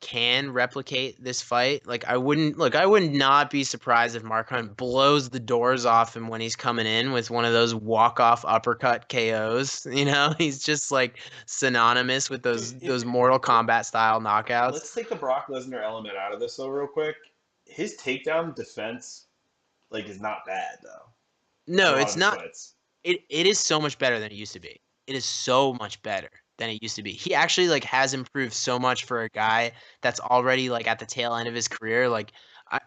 can replicate this fight. Like I would not be surprised if Mark Hunt blows the doors off him when he's coming in with one of those walk-off uppercut KOs. You know, he's just like synonymous with those Mortal Kombat style knockouts. Let's take the Brock Lesnar element out of this though, real quick. His takedown defense, like, is not bad though. In a No, lot it's of his not. fights. It is so much better than it used to be. It is so much better than it used to be. He actually like has improved so much for a guy that's already like at the tail end of his career. Like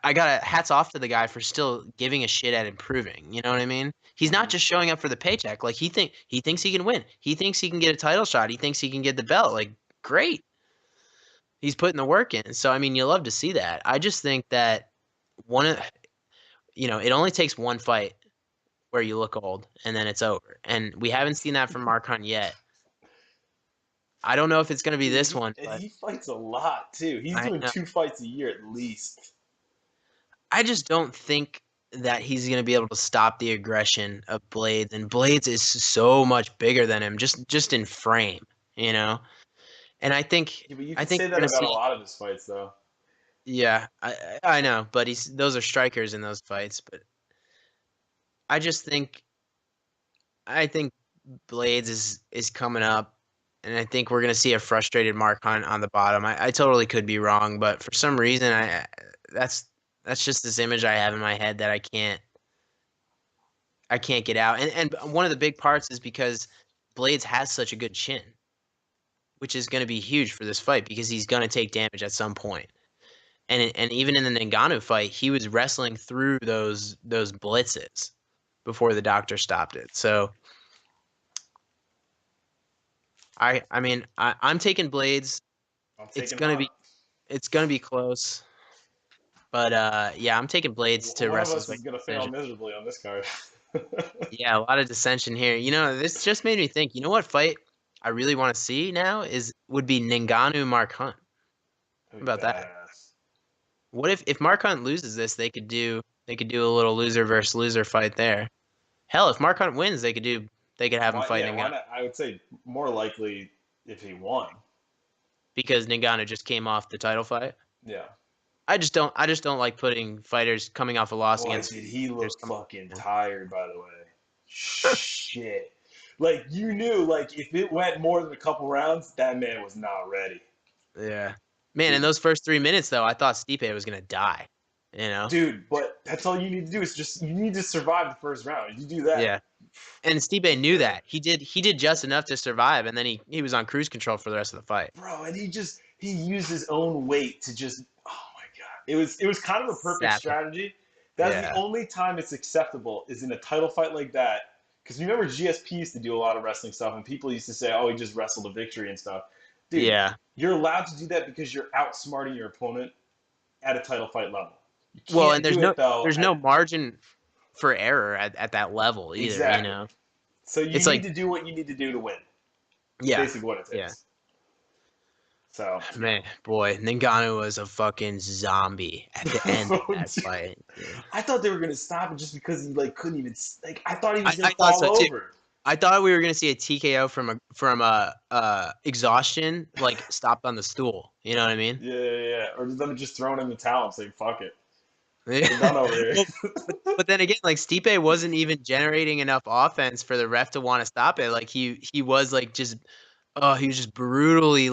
I got hats off to the guy for still giving a shit at improving. You know what I mean? He's not just showing up for the paycheck. Like he thinks he can win. He thinks he can get a title shot. He thinks he can get the belt. Like great. He's putting the work in. So I mean, you love to see that. I just think that one of it only takes one fight where you look old and then it's over. And we haven't seen that from Mark Hunt yet. I don't know if it's going to be this one, And but he fights a lot too. He's doing 2 fights a year at least. I just don't think that he's going to be able to stop the aggression of Blaydes. And Blaydes is so much bigger than him, just in frame, you know. And I think Yeah, but you I can think say we're that going to about see. a lot of his fights though. Yeah, I know, but those are strikers in those fights. But I just think I think Blaydes is coming up, and I think we're gonna see a frustrated Mark Hunt on the bottom. I totally could be wrong, but for some reason, that's that's just this image I have in my head that I can't get out. And one of the big parts is because Blaydes has such a good chin, which is going to be huge for this fight because he's going to take damage at some point. And even in the Ngannou fight, he was wrestling through those blitzes before the doctor stopped it. So. I mean I'm taking Blaydes. I'm It's taking gonna Hunt. be close. But yeah, I'm taking Blaydes to One of wrestle us his way is to gonna fail decision. miserably on this card. Yeah, a lot of dissension here. You know, this just made me think, you know what fight I really want to see now would be Ngannou Mark Hunt. How That'd be about that? badass. What if Mark Hunt loses this, they could do a little loser versus loser fight there. Hell, if Mark Hunt wins, they could have him Why? fight Yeah, why Ngannou not? I would say more likely if he won. because Ngannou just came off the title fight. Yeah. I just don't like putting fighters coming off a loss Boy, against did he fighters look coming. fucking tired, by the way. Shit. Like, you knew, like, if it went more than a couple rounds, that man was not ready. Yeah. Man, in Dude, those first 3 minutes, though, I thought Stipe was going to die. You know? dude, but that's all you need to do is just, you need to survive the first round. If you do that. Yeah. And Stipe knew that. He did just enough to survive, and then he was on cruise control for the rest of the fight. Bro, and he used his own weight to just, oh my God. It was kind of a perfect Sap him. strategy. That's the Yeah. only time it's acceptable is in a title fight like that. Because remember, GSP used to do a lot of wrestling stuff, and people used to say, oh, he just wrestled a victory and stuff. Dude, Yeah. you're allowed to do that because you're outsmarting your opponent at a title fight level. You can't Well, and do it, though. there's no margin for error at that level either, you Exactly. know? So you It's need like, to do what you need to do to win. It's yeah. basically what it Yeah. takes. So, Man, boy, Ngannou was a fucking zombie at the end of that Dude, fight. Dude. I thought they were gonna stop it just because he like couldn't even like. I thought he was I gonna thought fall so too. over. I thought we were gonna see a TKO from a exhaustion, like stopped on the stool. You know what I mean? Yeah. Or them just throwing in the towel and saying "fuck it, Yeah. we're done over here." Well, but then again, like Stipe wasn't even generating enough offense for the ref to want to stop it. Like he was like he was just brutally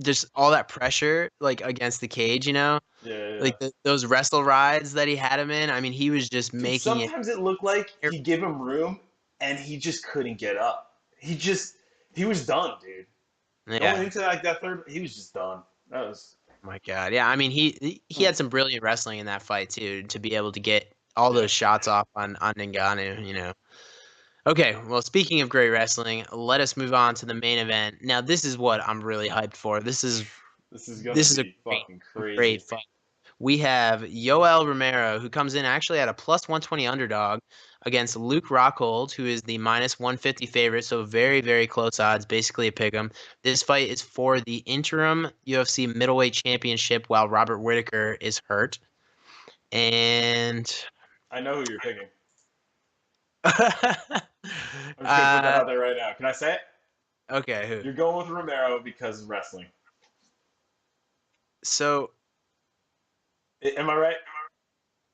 just all that pressure like against the cage. You know, Yeah. like those wrestle rides that he had him in. I mean, he was just Dude, making it. sometimes it looked like he gave him room and he just couldn't get up. He was done, dude. Going Yeah. into like that third, he was just done. That was My God, yeah. I mean, he had some brilliant wrestling in that fight too, to be able to get all those shots off on Ngannou. You know. Okay, well, speaking of great wrestling, let us move on to the main event. Now, this is what I'm really hyped for. This is gonna a be fucking crazy. great fight. We have Yoel Romero, who comes in actually at a plus 120 underdog against Luke Rockhold, who is the minus 150 favorite, so very, very close odds, basically a pick'em. This fight is for the interim UFC middleweight championship while Robert Whittaker is hurt. And I know who you're picking. uh, I'm just gonna put that out there right now. Can I say it? Okay, who? You're going with Romero because of wrestling. So Am I right?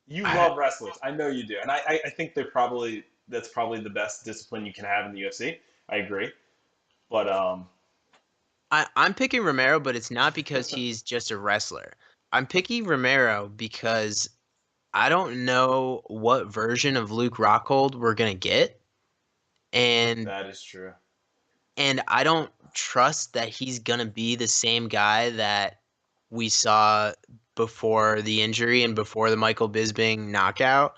You love wrestlers. I know you do. And I think that's probably the best discipline you can have in the UFC. I agree. But I'm picking Romero, but it's not because he's just a wrestler. I'm picking Romero because I don't know what version of Luke Rockhold we're gonna get, and that is true. I don't trust that he's gonna be the same guy that we saw before the injury and before the Michael Bisping knockout.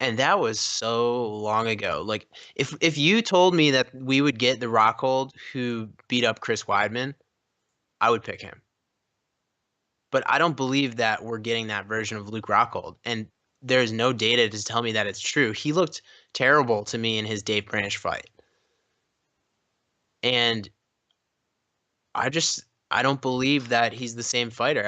And that was so long ago. Like if you told me that we would get the Rockhold who beat up Chris Weidman, I would pick him. But I don't believe that we're getting that version of Luke Rockhold. And there's no data to tell me that it's true. He looked terrible to me in his Dave Branch fight. And I don't believe that he's the same fighter.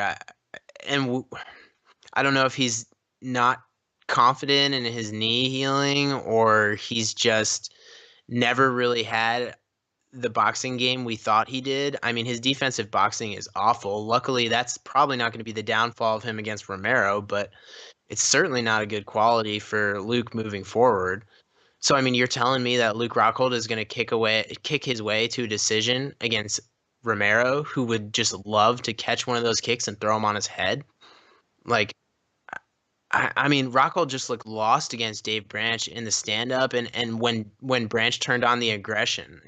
I don't know if he's not confident in his knee healing or he's just never really had the boxing game we thought he did. I mean, his defensive boxing is awful. Luckily, that's probably not going to be the downfall of him against Romero, but it's certainly not a good quality for Luke moving forward. So, I mean, you're telling me that Luke Rockhold is going to kick his way to a decision against Romero, who would just love to catch one of those kicks and throw him on his head? Like, I mean, Rockhold just looked lost against Dave Branch in the stand-up, and when Branch turned on the aggression,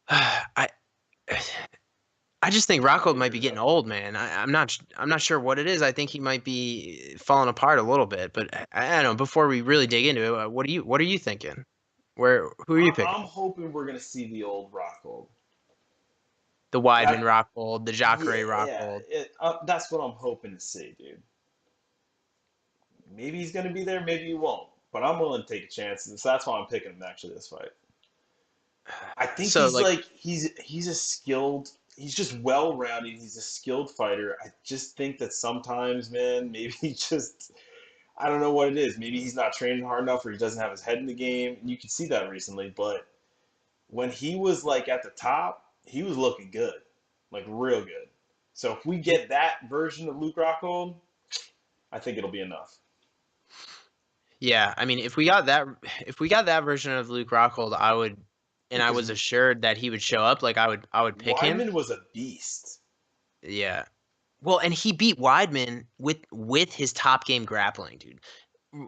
I I just think Rockhold might be getting old, man. I'm not sure what it is. I think he might be falling apart a little bit. But I don't know. Before we really dig into it, what are you thinking? Who are you I'm picking? hoping we're gonna see the old Rockhold. The Weidman That Rockhold, the Jacare yeah, Rockhold. that's what I'm hoping to see, dude. Maybe he's gonna be there, maybe he won't. But I'm willing to take a chance, so that's why I'm picking him actually this fight. I think So he's like, like he's a skilled. He's just well rounded. He's a skilled fighter. I just think that sometimes, man, maybe he just I don't know what it is. Maybe he's not training hard enough, or he doesn't have his head in the game. And you can see that recently. But when he was like at the top, he was looking good, like real good. So if we get that version of Luke Rockhold, I think it'll be enough. yeah, I mean, if we got that version of Luke Rockhold, and I Because was assured that he would show up. Like I would pick him. Weidman was a beast. Yeah. Well, and he beat Weidman with his top game grappling, dude.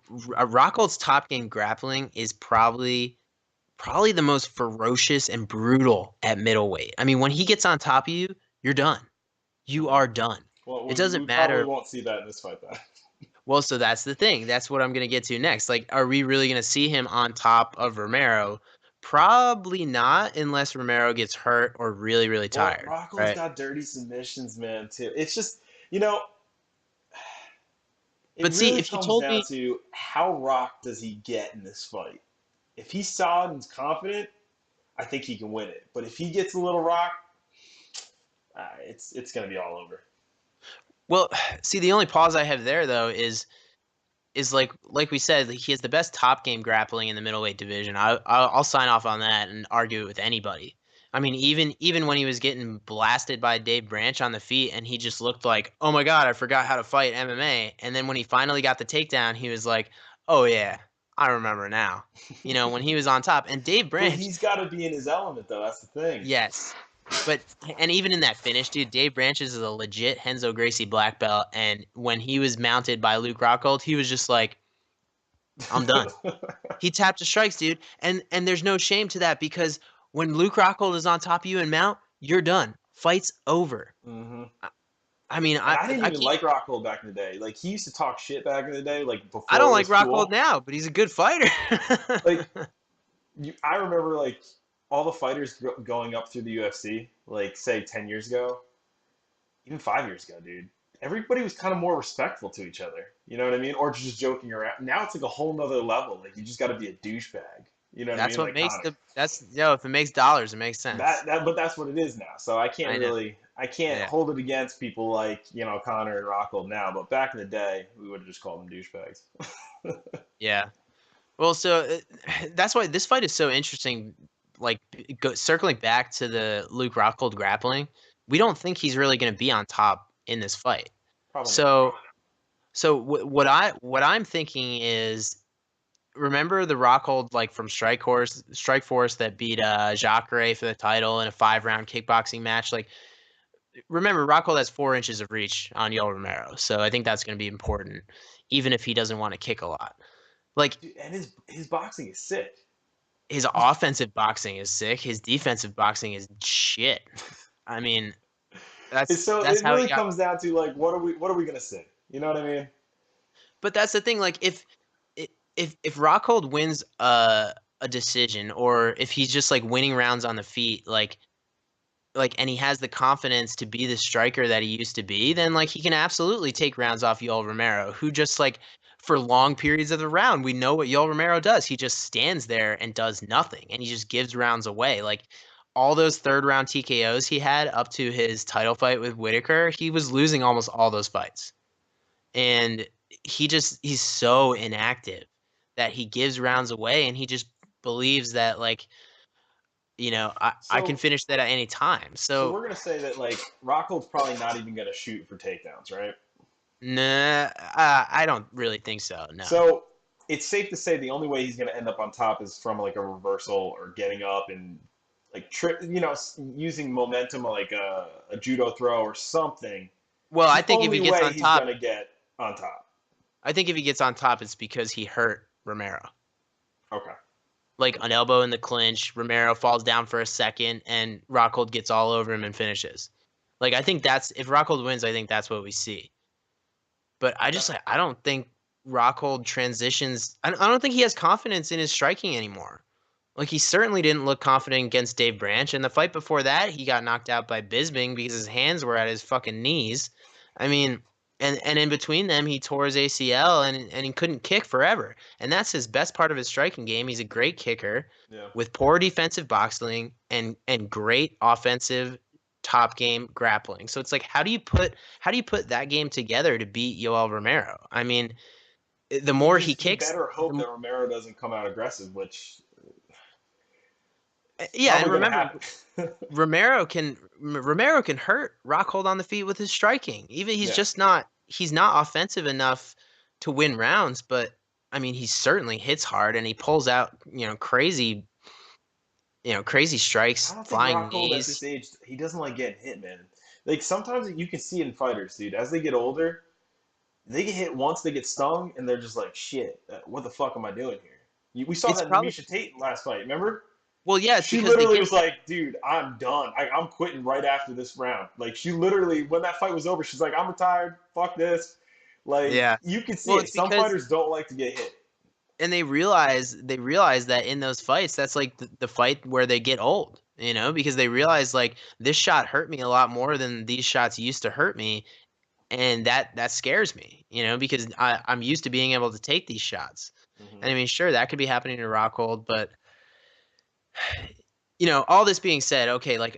Rockhold's top game grappling is probably the most ferocious and brutal at middleweight. I mean, when he gets on top of you, you're done. You Mm-hmm. are done. Well, It we doesn't probably matter. won't see that in this fight, though. Well, so that's the thing. That's what I'm going to get to next. Like, are we really going to see him on top of Romero? Probably not, unless Romero gets hurt or really, really Well, tired, Rocco's right? got dirty submissions, man, too. It's just, you know, it But see, really if you comes told down me, to how rocked does he get in this fight. If he's solid and confident, I think he can win it. But if he gets a little rocked, it's going to be all over. well, see, the only pause I have there though is like we said, he has the best top game grappling in the middleweight division. I'll sign off on that and argue it with anybody. I mean, even when he was getting blasted by Dave Branch on the feet, and he just looked like, oh my god, I forgot how to fight MMA. And then when he finally got the takedown, he was like, oh yeah, I remember now. When he was on top, and Dave But Branch, he's got to be in his element, though. That's the thing. yes. But and even in that finish, dude, Dave Branches is a legit Henzo Gracie black belt, and when he was mounted by Luke Rockhold, he was just like, I'm done. He tapped the strikes, dude. And there's no shame to that because when Luke Rockhold is on top of you and mount, you're done. Fight's over. hmm I I mean, And I I didn't I even can't. like Rockhold back in the day. Like he used to talk shit back in the day, like I before don't it like was Rockhold cool. now, but he's a good fighter. Like I remember like all the fighters going up through the UFC, like say 10 years ago, even 5 years ago, dude. Everybody was kind of more respectful to each other. You know what I mean? Or just joking around. Now it's like a whole nother level. Like you just got to be a douchebag. You know what I That's mean? what Like makes Connor. the that's if it makes dollars, it makes sense. But that's what it is now. So I know. I can't Yeah. hold it against people like Connor and Rockhold now. But back in the day, we would have just called them douchebags. Yeah. Well, so that's why this fight is so interesting like circling back to the Luke Rockhold grappling, we don't think he's really going to be on top in this fight. Probably So what I'm thinking is, remember the Rockhold like from Strikeforce that beat Jacare for the title in a 5-round kickboxing match? Like, remember, Rockhold has 4 inches of reach on Yoel Romero, so I think that's going to be important, even if he doesn't want to kick a lot. Like, dude, and his boxing is sick. his offensive boxing is sick. His defensive boxing is shit. I mean, that's It how he really got. comes down to like what are we gonna say? You know what I mean? But that's the thing. Like, if Rockhold wins a decision, or if he's just like winning rounds on the feet, and he has the confidence to be the striker that he used to be, then like he can absolutely take rounds off Yoel Romero, who just like for long periods of the round, we know what Yoel Romero does. He just stands there and does nothing, and he just gives rounds away. Like all those 3rd-round TKOs he had up to his title fight with Whitaker, he was losing almost all those fights. And he's so inactive that he gives rounds away, and he just believes that like, I can So finish that at any time. so So we're gonna say that like Rockhold's probably not even gonna shoot for takedowns, right? nah, I don't really think so. No. So it's safe to say the only way he's gonna end up on top is from like a reversal or getting up and like using momentum like a judo throw or something. Well, It's I the think if he only gets way on he's top, gonna get on top. I think if he gets on top, it's because he hurt Romero. Okay. Like an elbow in the clinch, Romero falls down for a second, and Rockhold gets all over him and finishes. Like, I think that's if Rockhold wins, I think that's what we see. But I don't think Rockhold transitions. I don't think he has confidence in his striking anymore. Like, he certainly didn't look confident against Dave Branch. And the fight before that, he got knocked out by Bisping because his hands were at his fucking knees. I mean, and in between them, he tore his ACL and he couldn't kick forever. And that's his best part of his striking game. He's a great kicker Yeah. with poor defensive boxing and great offensive top game grappling. So it's like, how do you put that game together to beat Yoel Romero? I mean, the more he You kicks, better hope that Romero doesn't come out aggressive, which yeah, and probably gonna remember, happen. Romero can hurt Rockhold on the feet with his striking. Even Yeah. he's not offensive enough to win rounds, but I mean he certainly hits hard and he pulls out, crazy strikes, I don't think flying Rockhold at knees. this age he doesn't like getting hit, man. Like sometimes you can see in fighters, dude, as they get older, they get hit once, they get stung, and they're just like, shit, what the fuck am I doing here? We saw It's that in the probably Misha Tate last fight, remember? well, yeah, it's She because they literally get was like, dude, I'm done. I'm quitting right after this round. Like, she literally, when that fight was over, she's like, I'm retired. Fuck this. Like, yeah. you can see Well, it. it's Some because fighters don't like to get hit. and they realize that in those fights, that's like the fight where they get old, because they realize like this shot hurt me a lot more than these shots used to hurt me, and that scares me, because I'm used to being able to take these shots. Mm-hmm. And I mean, sure, that could be happening to Rockhold, but all this being said, okay, like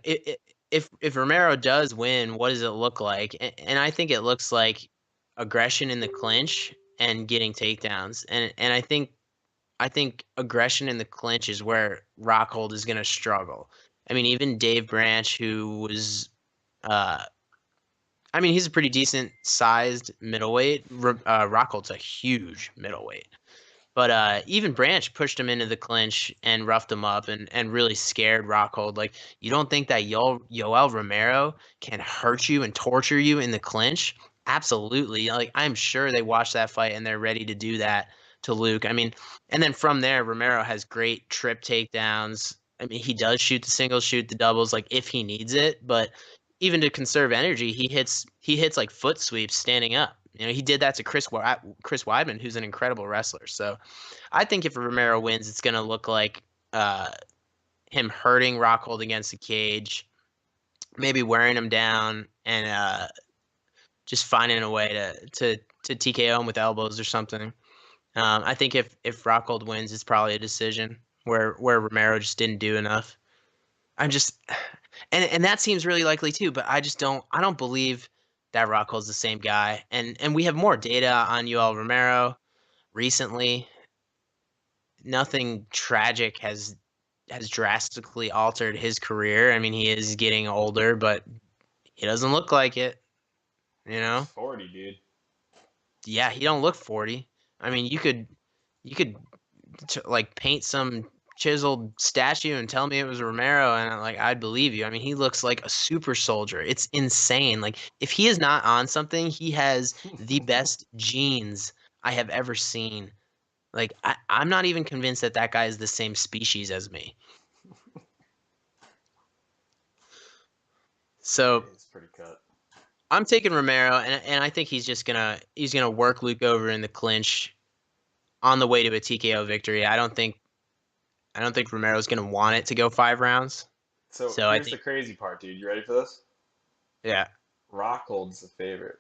if Romero does win, what does it look like? And I think it looks like aggression in the clinch and getting takedowns, and I think aggression in the clinch is where Rockhold is going to struggle. I mean, even Dave Branch, who was, I mean, he's a pretty decent sized middleweight. Rockhold's a huge middleweight. But even Branch pushed him into the clinch and roughed him up and really scared Rockhold. Like, you don't think that Yoel Romero can hurt you and torture you in the clinch? Absolutely. Like, I'm sure they watched that fight and they're ready to do that to Luke. I mean, and then from there, Romero has great trip takedowns. I mean, he does shoot the singles, shoot the doubles, like if he needs it. But even to conserve energy, he hits like foot sweeps standing up. He did that to Chris Weidman, who's an incredible wrestler. So I think if Romero wins, it's going to look like him hurting Rockhold against the cage, maybe wearing him down, and just finding a way to TKO him with elbows or something. I think if Rockhold wins, it's probably a decision where Romero just didn't do enough. I'm just and that seems really likely too, but I don't believe that Rockhold's the same guy. And we have more data on Yoel Romero recently. Nothing tragic has has drastically altered his career. I mean, he is getting older, but he doesn't look like it, you He's know? 40, dude. Yeah, he don't look 40. I mean, you could like paint some chiseled statue and tell me it was Romero and like I'd believe you. I mean, he looks like a super soldier. It's insane. Like if he is not on something, he has the best genes I have ever seen. Like I'm not even convinced that that guy is the same species as me. So It's pretty cut. I'm taking Romero, and I think he's gonna work Luke over in the clinch on the way to a TKO victory. I don't think Romero's gonna want it to go 5 rounds. So So I here's the think crazy part, dude. You ready for this? yeah, Rockhold's the favorite.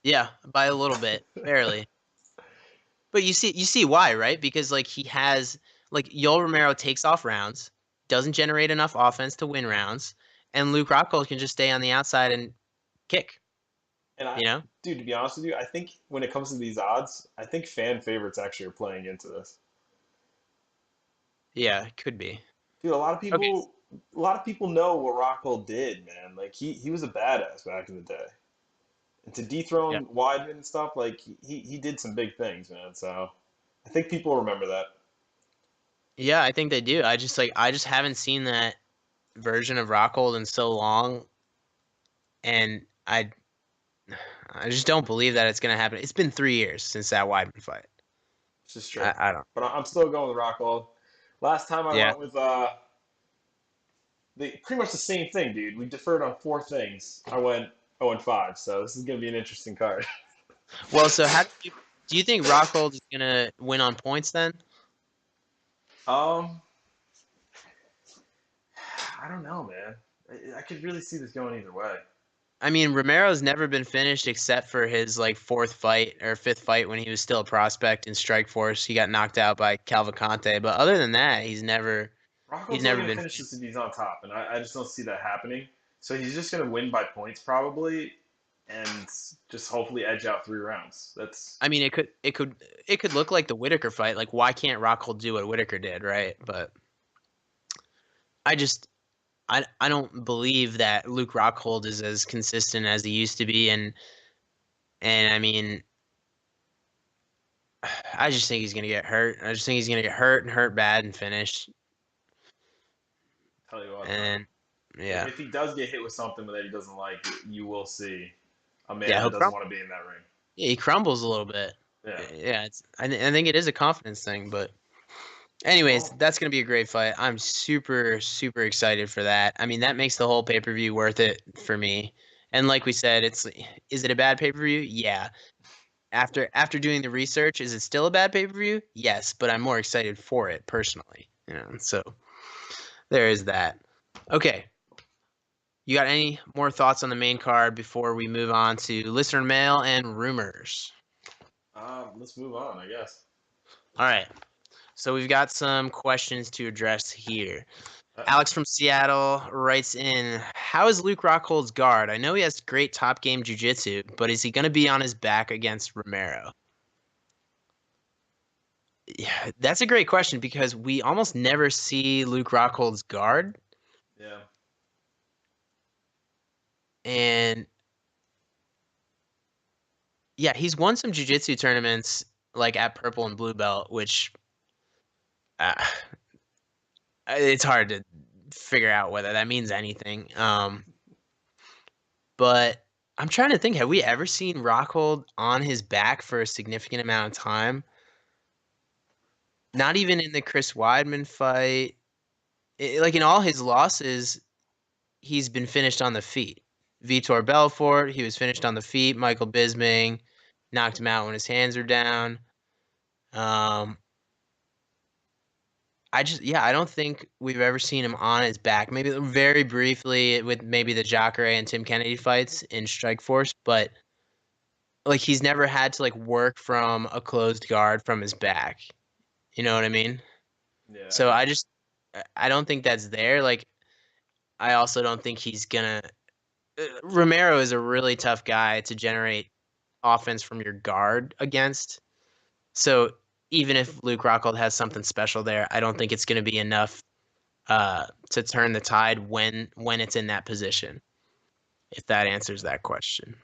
yeah, by a little bit, barely. But you see why, right? Because like he has like Yoel Romero takes off rounds, doesn't generate enough offense to win rounds, and Luke Rockhold can just stay on the outside and kick. And You know? dude, to be honest with you, I think when it comes to these odds, I think fan favorites actually are playing into this. Yeah, it could be. Dude, Okay. a lot of people know what Rockhold did, man. Like he was a badass back in the day. And to Yeah. dethrone Weidman and stuff, like he did some big things, man. So I think people remember that. Yeah, I think they do. I just haven't seen that version of Rockhold in so long, and I just don't believe that it's gonna happen. It's been 3 years since that Weidman fight. It's just true. I don't. But I'm still going with Rockhold. Last time I Yeah. went with pretty much the same thing, dude. We deferred on 4 things. I went 0-5, so this is gonna be an interesting card. Well, so how do you think Rockhold is gonna win on points then? Um, I don't know, man. I could really see this going either way. I mean, Romero's never been finished except for his like fourth fight or fifth fight when he was still a prospect in Strikeforce. He got knocked out by Calvacante, but other than that, he's Rockhold's only never gonna been finish finished. this if he's on top, and I just don't see that happening. So he's just gonna win by points probably, and just hopefully edge out 3 rounds. That's I mean, it could look like the Whitaker fight. Like, why can't Rockhold do what Whitaker did, right? But I just I don't believe that Luke Rockhold is as consistent as he used to be, and I mean, I just think he's gonna get hurt. I just think he's gonna get hurt and hurt bad and finish. tell you what, man. And yeah, If he does get hit with something that he doesn't like, you will see a man yeah, that he'll doesn't crumble. want to be in that ring. Yeah, he crumbles a little bit. Yeah. Yeah, I think it is a confidence thing, but anyways, Well, that's gonna be a great fight. I'm super super excited for that. I mean, that makes the whole pay per view worth it for me. And like we said, is it a bad pay per view? Yeah. After doing the research, is it still a bad pay per view? Yes, but I'm more excited for it personally. So there is that. Okay, you got any more thoughts on the main card before we move on to listener mail and rumors? let's move on, I guess. All right. So we've got some questions to address here. Uh-oh. Alex from Seattle writes in, how is Luke Rockhold's guard? I know he has great top game jiu-jitsu, but is he going to be on his back against Romero? Yeah, that's a great question because we almost never see Luke Rockhold's guard. Yeah. And yeah, he's won some jiu-jitsu tournaments like at purple and blue belt, which uh, it's hard to figure out whether that means anything. But I'm trying to think, have we ever seen Rockhold on his back for a significant amount of time? Not even in the Chris Weidman fight. Like in all his losses, he's been finished on the feet. Vitor Belfort, he was finished on the feet. Michael Bisping knocked him out when his hands were down. Um, I don't think we've ever seen him on his back. Maybe very briefly with maybe the Jacare and Tim Kennedy fights in Strikeforce, but like he's never had to like work from a closed guard from his back. You know what I mean? Yeah, I So got I don't think that's there. Like I also don't think he's gonna. Romero is a really tough guy to generate offense from your guard against. So even if Luke Rockhold has something special there, I don't think it's going to be enough to turn the tide when it's in that position. If that answers that question.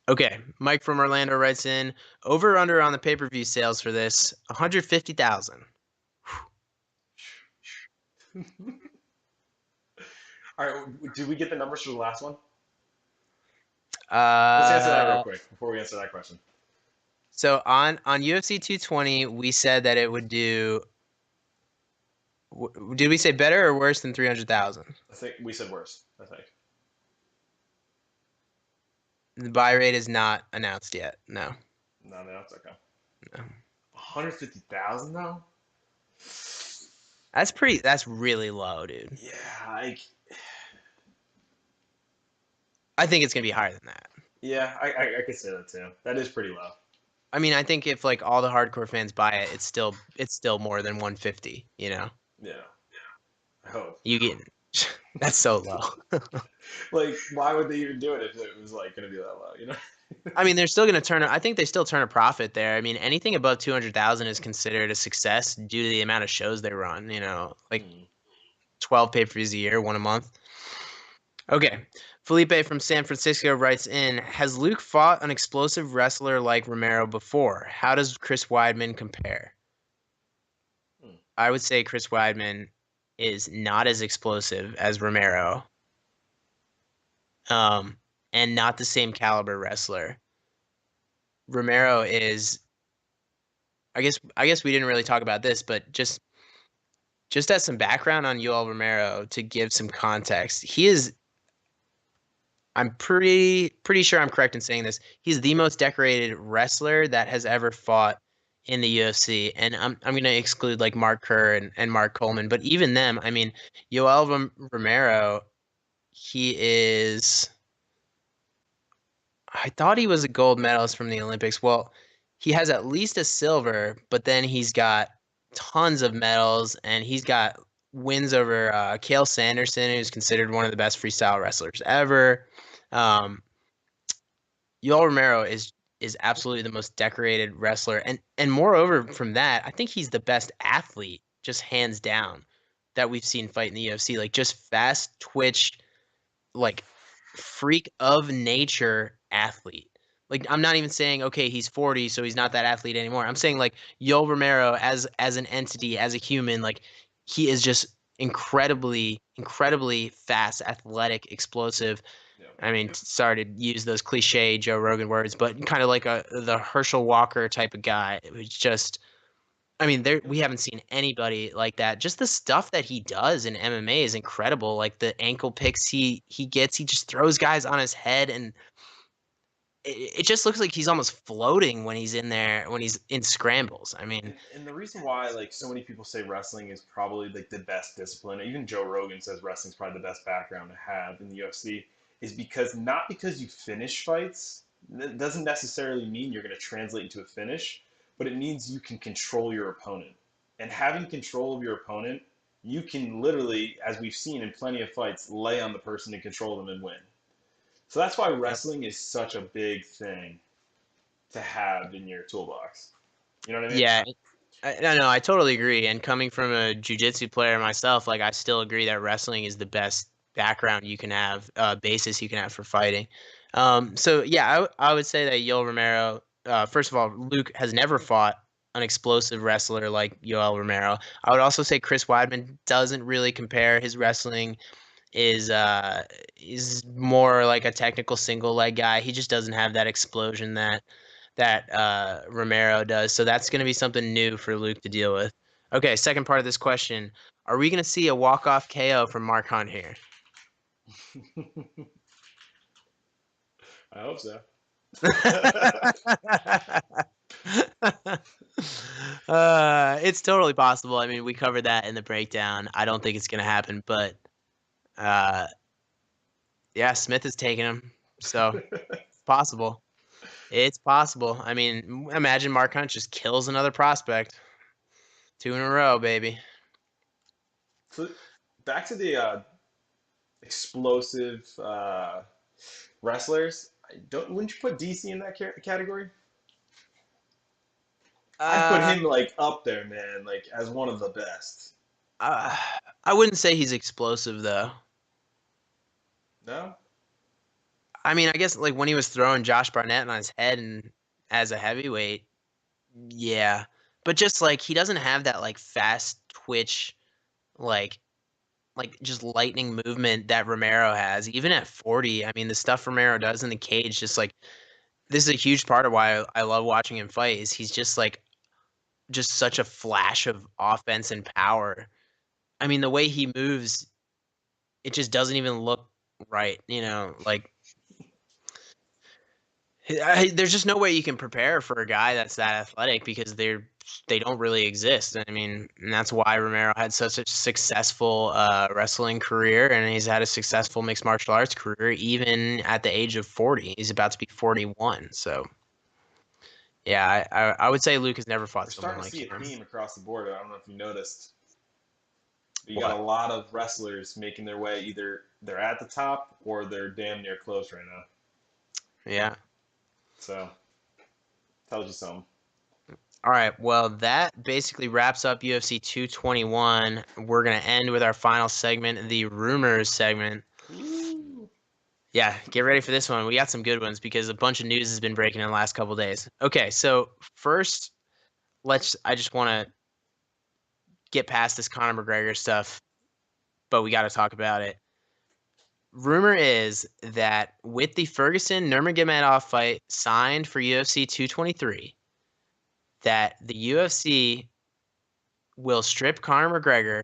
Okay, Mike from Orlando writes in, over or under on the pay-per-view sales for this, 150,000. All right, did we get the numbers for the last one? Uh, Let's answer that real quick before we answer that question. So on UFC 220, we said that it would do. Did we say better or worse than 300,000? I think we said worse. I think. The buy rate is not announced yet. No. No, it's okay. No. 150,000 though. That's really low, dude. Yeah, I think it's gonna be higher than that. Yeah, I could say that too. That is pretty low. I mean, I think if like all the hardcore fans buy it, it's still more than 150. You know. Yeah. I hope. You get that's so low. Like, why would they even do it if it was like gonna be that low? You know. I mean, they're still gonna I think they still turn a profit there. I mean, anything above 200,000 is considered a success due to the amount of shows they run. You know, like 12 pay-per-views a year, one a month. Okay. Felipe from San Francisco writes in, has Luke fought an explosive wrestler like Romero before? How does Chris Weidman compare? I would say Chris Weidman is not as explosive as Romero. And not the same caliber wrestler. Romero is, I guess we didn't really talk about this, but just as some background on Yoel Romero to give some context, I'm pretty sure I'm correct in saying this. He's the most decorated wrestler that has ever fought in the UFC, and I'm gonna exclude like Mark Kerr and Mark Coleman, but even them, I mean, Yoel Romero, he is. I thought he was a gold medalist from the Olympics. Well, he has at least a silver, but then he's got tons of medals, and he's got wins over Cale Sanderson, who's considered one of the best freestyle wrestlers ever. Yoel Romero is absolutely the most decorated wrestler, and moreover from that, I think he's the best athlete, just hands down, that we've seen fight in the UFC. Like just fast twitch, like freak of nature athlete. Like I'm not even saying okay, he's 40, so he's not that athlete anymore. I'm saying like Yoel Romero as an entity, as a human, like he is just incredibly fast, athletic, explosive. I mean, sorry to use those cliche Joe Rogan words, but kind of like the Herschel Walker type of guy. It was just, I mean, we haven't seen anybody like that. Just the stuff that he does in MMA is incredible. Like the ankle picks he gets, he just throws guys on his head, and it just looks like he's almost floating when he's in there, when he's in scrambles. I mean, and the reason why like so many people say wrestling is probably like the best discipline, even Joe Rogan says wrestling's probably the best background to have in the UFC, is because not because you finish fights, that doesn't necessarily mean you're going to translate into a finish, but it means you can control your opponent. And having control of your opponent, you can literally, as we've seen in plenty of fights, lay on the person and control them and win. So that's why wrestling is such a big thing to have in your toolbox. You know what I mean? yeah, no, I totally agree. And coming from a jiu-jitsu player myself, like I still agree that wrestling is the best background you can have, basis you can have for fighting. So yeah, I would say that Yoel Romero, first of all, Luke has never fought an explosive wrestler like Yoel Romero. I would also say Chris Weidman doesn't really compare. His wrestling is more like a technical single leg guy. He just doesn't have that explosion that Romero does. So that's going to be something new for Luke to deal with. Okay, second part of this question. Are we going to see a walk-off KO from Mark Hunt here? I hope so. It's totally possible. I mean, we covered that in the breakdown. I don't think it's going to happen, but yeah, Smith is taking him. So it's possible. It's possible. I mean, imagine Mark Hunt just kills another prospect. 2 in a row, baby. So back to the explosive wrestlers. Wouldn't you put DC in that category? I'd put him like up there, man, like as one of the best. I wouldn't say he's explosive though. No? I mean, I guess like when he was throwing Josh Barnett on his head and as a heavyweight, yeah. But just like he doesn't have that like fast twitch, like just lightning movement that Romero has. Even at 40, I mean, the stuff Romero does in the cage, just like this is a huge part of why I love watching him fight. Is he's just like just such a flash of offense and power. I mean, the way he moves, it just doesn't even look right. Like there's just no way you can prepare for a guy that's that athletic because they don't really exist. I mean, and that's why Romero had such a successful wrestling career, and he's had a successful mixed martial arts career even at the age of 40. He's about to be 41. So, yeah, I would say Luke has never We're fought someone starting to like see a him. theme across the board. I don't know if you noticed. But you What? got a lot of wrestlers making their way. Either they're at the top or they're damn near close right now. Yeah. So, tells you something. All right. Well, that basically wraps up UFC 221. We're going to end with our final segment, the rumors segment. Ooh. Yeah, get ready for this one. We got some good ones because a bunch of news has been breaking in the last couple days. Okay, so first, I just want to get past this Conor McGregor stuff, but we got to talk about it. Rumor is that with the Ferguson Nurmagomedov fight signed for UFC 223, that the UFC will strip Conor McGregor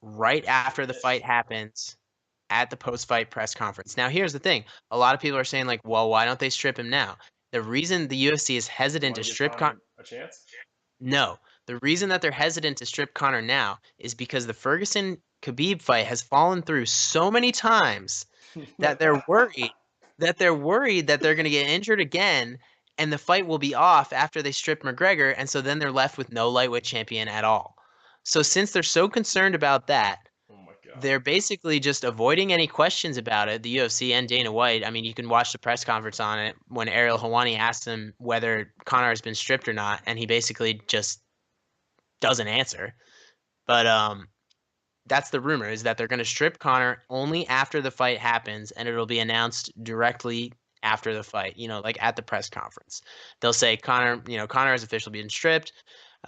right after the fight happens at the post-fight press conference. Now, here's the thing. A lot of people are saying, like, well, why don't they strip him now? The reason the UFC is You hesitant want to to give strip Conor a chance? No. The reason that they're hesitant to strip Conor now is because the Ferguson Khabib fight has fallen through so many times that they're worried that they're going to get injured again and the fight will be off after they strip McGregor, and so then they're left with no lightweight champion at all. So since they're so concerned about that, Oh my God. they're basically just avoiding any questions about it, the UFC and Dana White. I mean, you can watch the press conference on it when Ariel Helwani asked him whether Conor has been stripped or not, and he basically just doesn't answer. But that's the rumor, is that they're going to strip Conor only after the fight happens, and it'll be announced directly after the fight, like at the press conference. They'll say Conor has officially been stripped.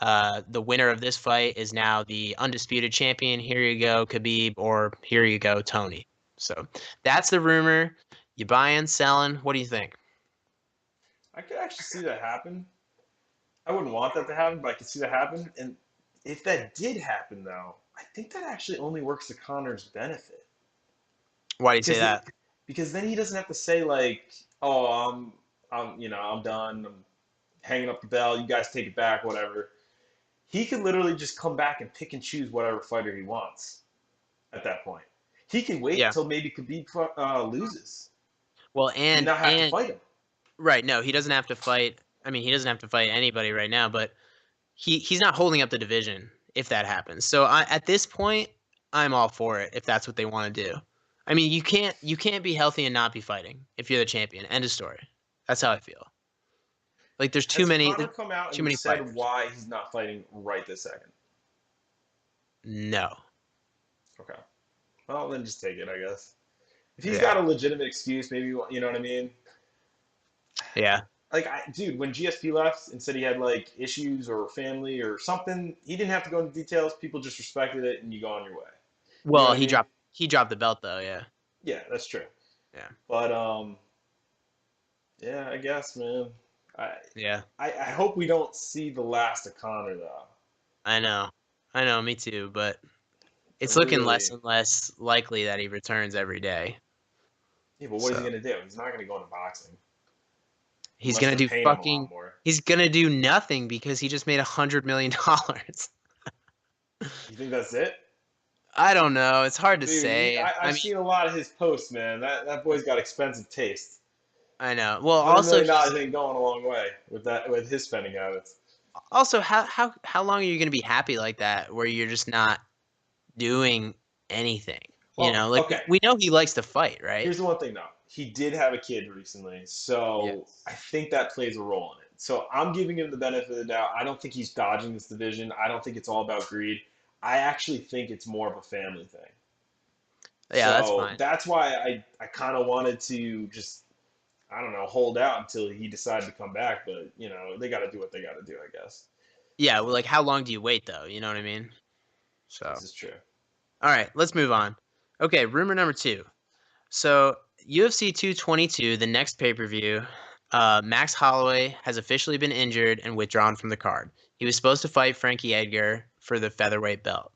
The winner of this fight is now the undisputed champion. Here you go, Khabib, or here you go, Tony. So that's the rumor. You buying, selling? What do you think? I could actually see that happen. I wouldn't want that to happen, but I could see that happen. And if that did happen, though, I think that actually only works to Connor's benefit. Why do you say Because that? because then he doesn't have to say like, "Oh, I'm done. I'm hanging up the bell. You guys take it back, whatever." He could literally just come back and pick and choose whatever fighter he wants at that point. He can wait Yeah. till maybe Khabib loses Well, and not have to fight him. right, no, he doesn't have to fight. I mean, he doesn't have to fight anybody right now, but he's not holding up the division if that happens. So at this point, I'm all for it if that's what they want to do. I mean, you can't be healthy and not be fighting if you're the champion. End of story. That's how I feel. Like there's Has Connor come out too and many said fighters. why he's not fighting right this second? No. Okay. Well, then just take it, I guess. If he's Yeah. got a legitimate excuse, maybe, you know what I mean? Yeah. Like, dude, when GSP left and said he had, like, issues or family or something, he didn't have to go into details. People just respected it, and you go on your way. You know Well, what I mean? he dropped the belt though. Yeah. Yeah, that's true. Yeah. But, yeah, I guess, man. I, Yeah. I hope we don't see the last of Connor, though. I know. Me too. But it's I looking really. less and less likely that he returns every day. Yeah, but what is he So going to do? He's not going to go into boxing he's unless gonna they're do paying him a lot fucking. more. He's gonna do nothing because he just made $100 million. You think that's it? I don't know. It's hard to Dude, say. I I've mean, seen a lot of his posts, man. That boy's got expensive taste. I know. Well, $100 million ain't going a long way with his spending habits. also, how long are you gonna be happy like that, where you're just not doing anything? Well, Like okay. we know he likes to fight, right? Here's the one thing, though. He did have a kid recently, so Yes. I think that plays a role in it. So I'm giving him the benefit of the doubt. I don't think he's dodging this division. I don't think it's all about greed. I actually think it's more of a family thing. Yeah, that's So fine. that's why I kind of wanted to just, I don't know, hold out until he decided to come back. But, you know, they got to do what they got to do, I guess. Yeah, well, like how long do you wait though? You know what I mean? So, This is true. all right, let's move on. Okay, rumor number 2. So, UFC 222, the next pay-per-view, Max Holloway has officially been injured and withdrawn from the card. He was supposed to fight Frankie Edgar for the featherweight belt.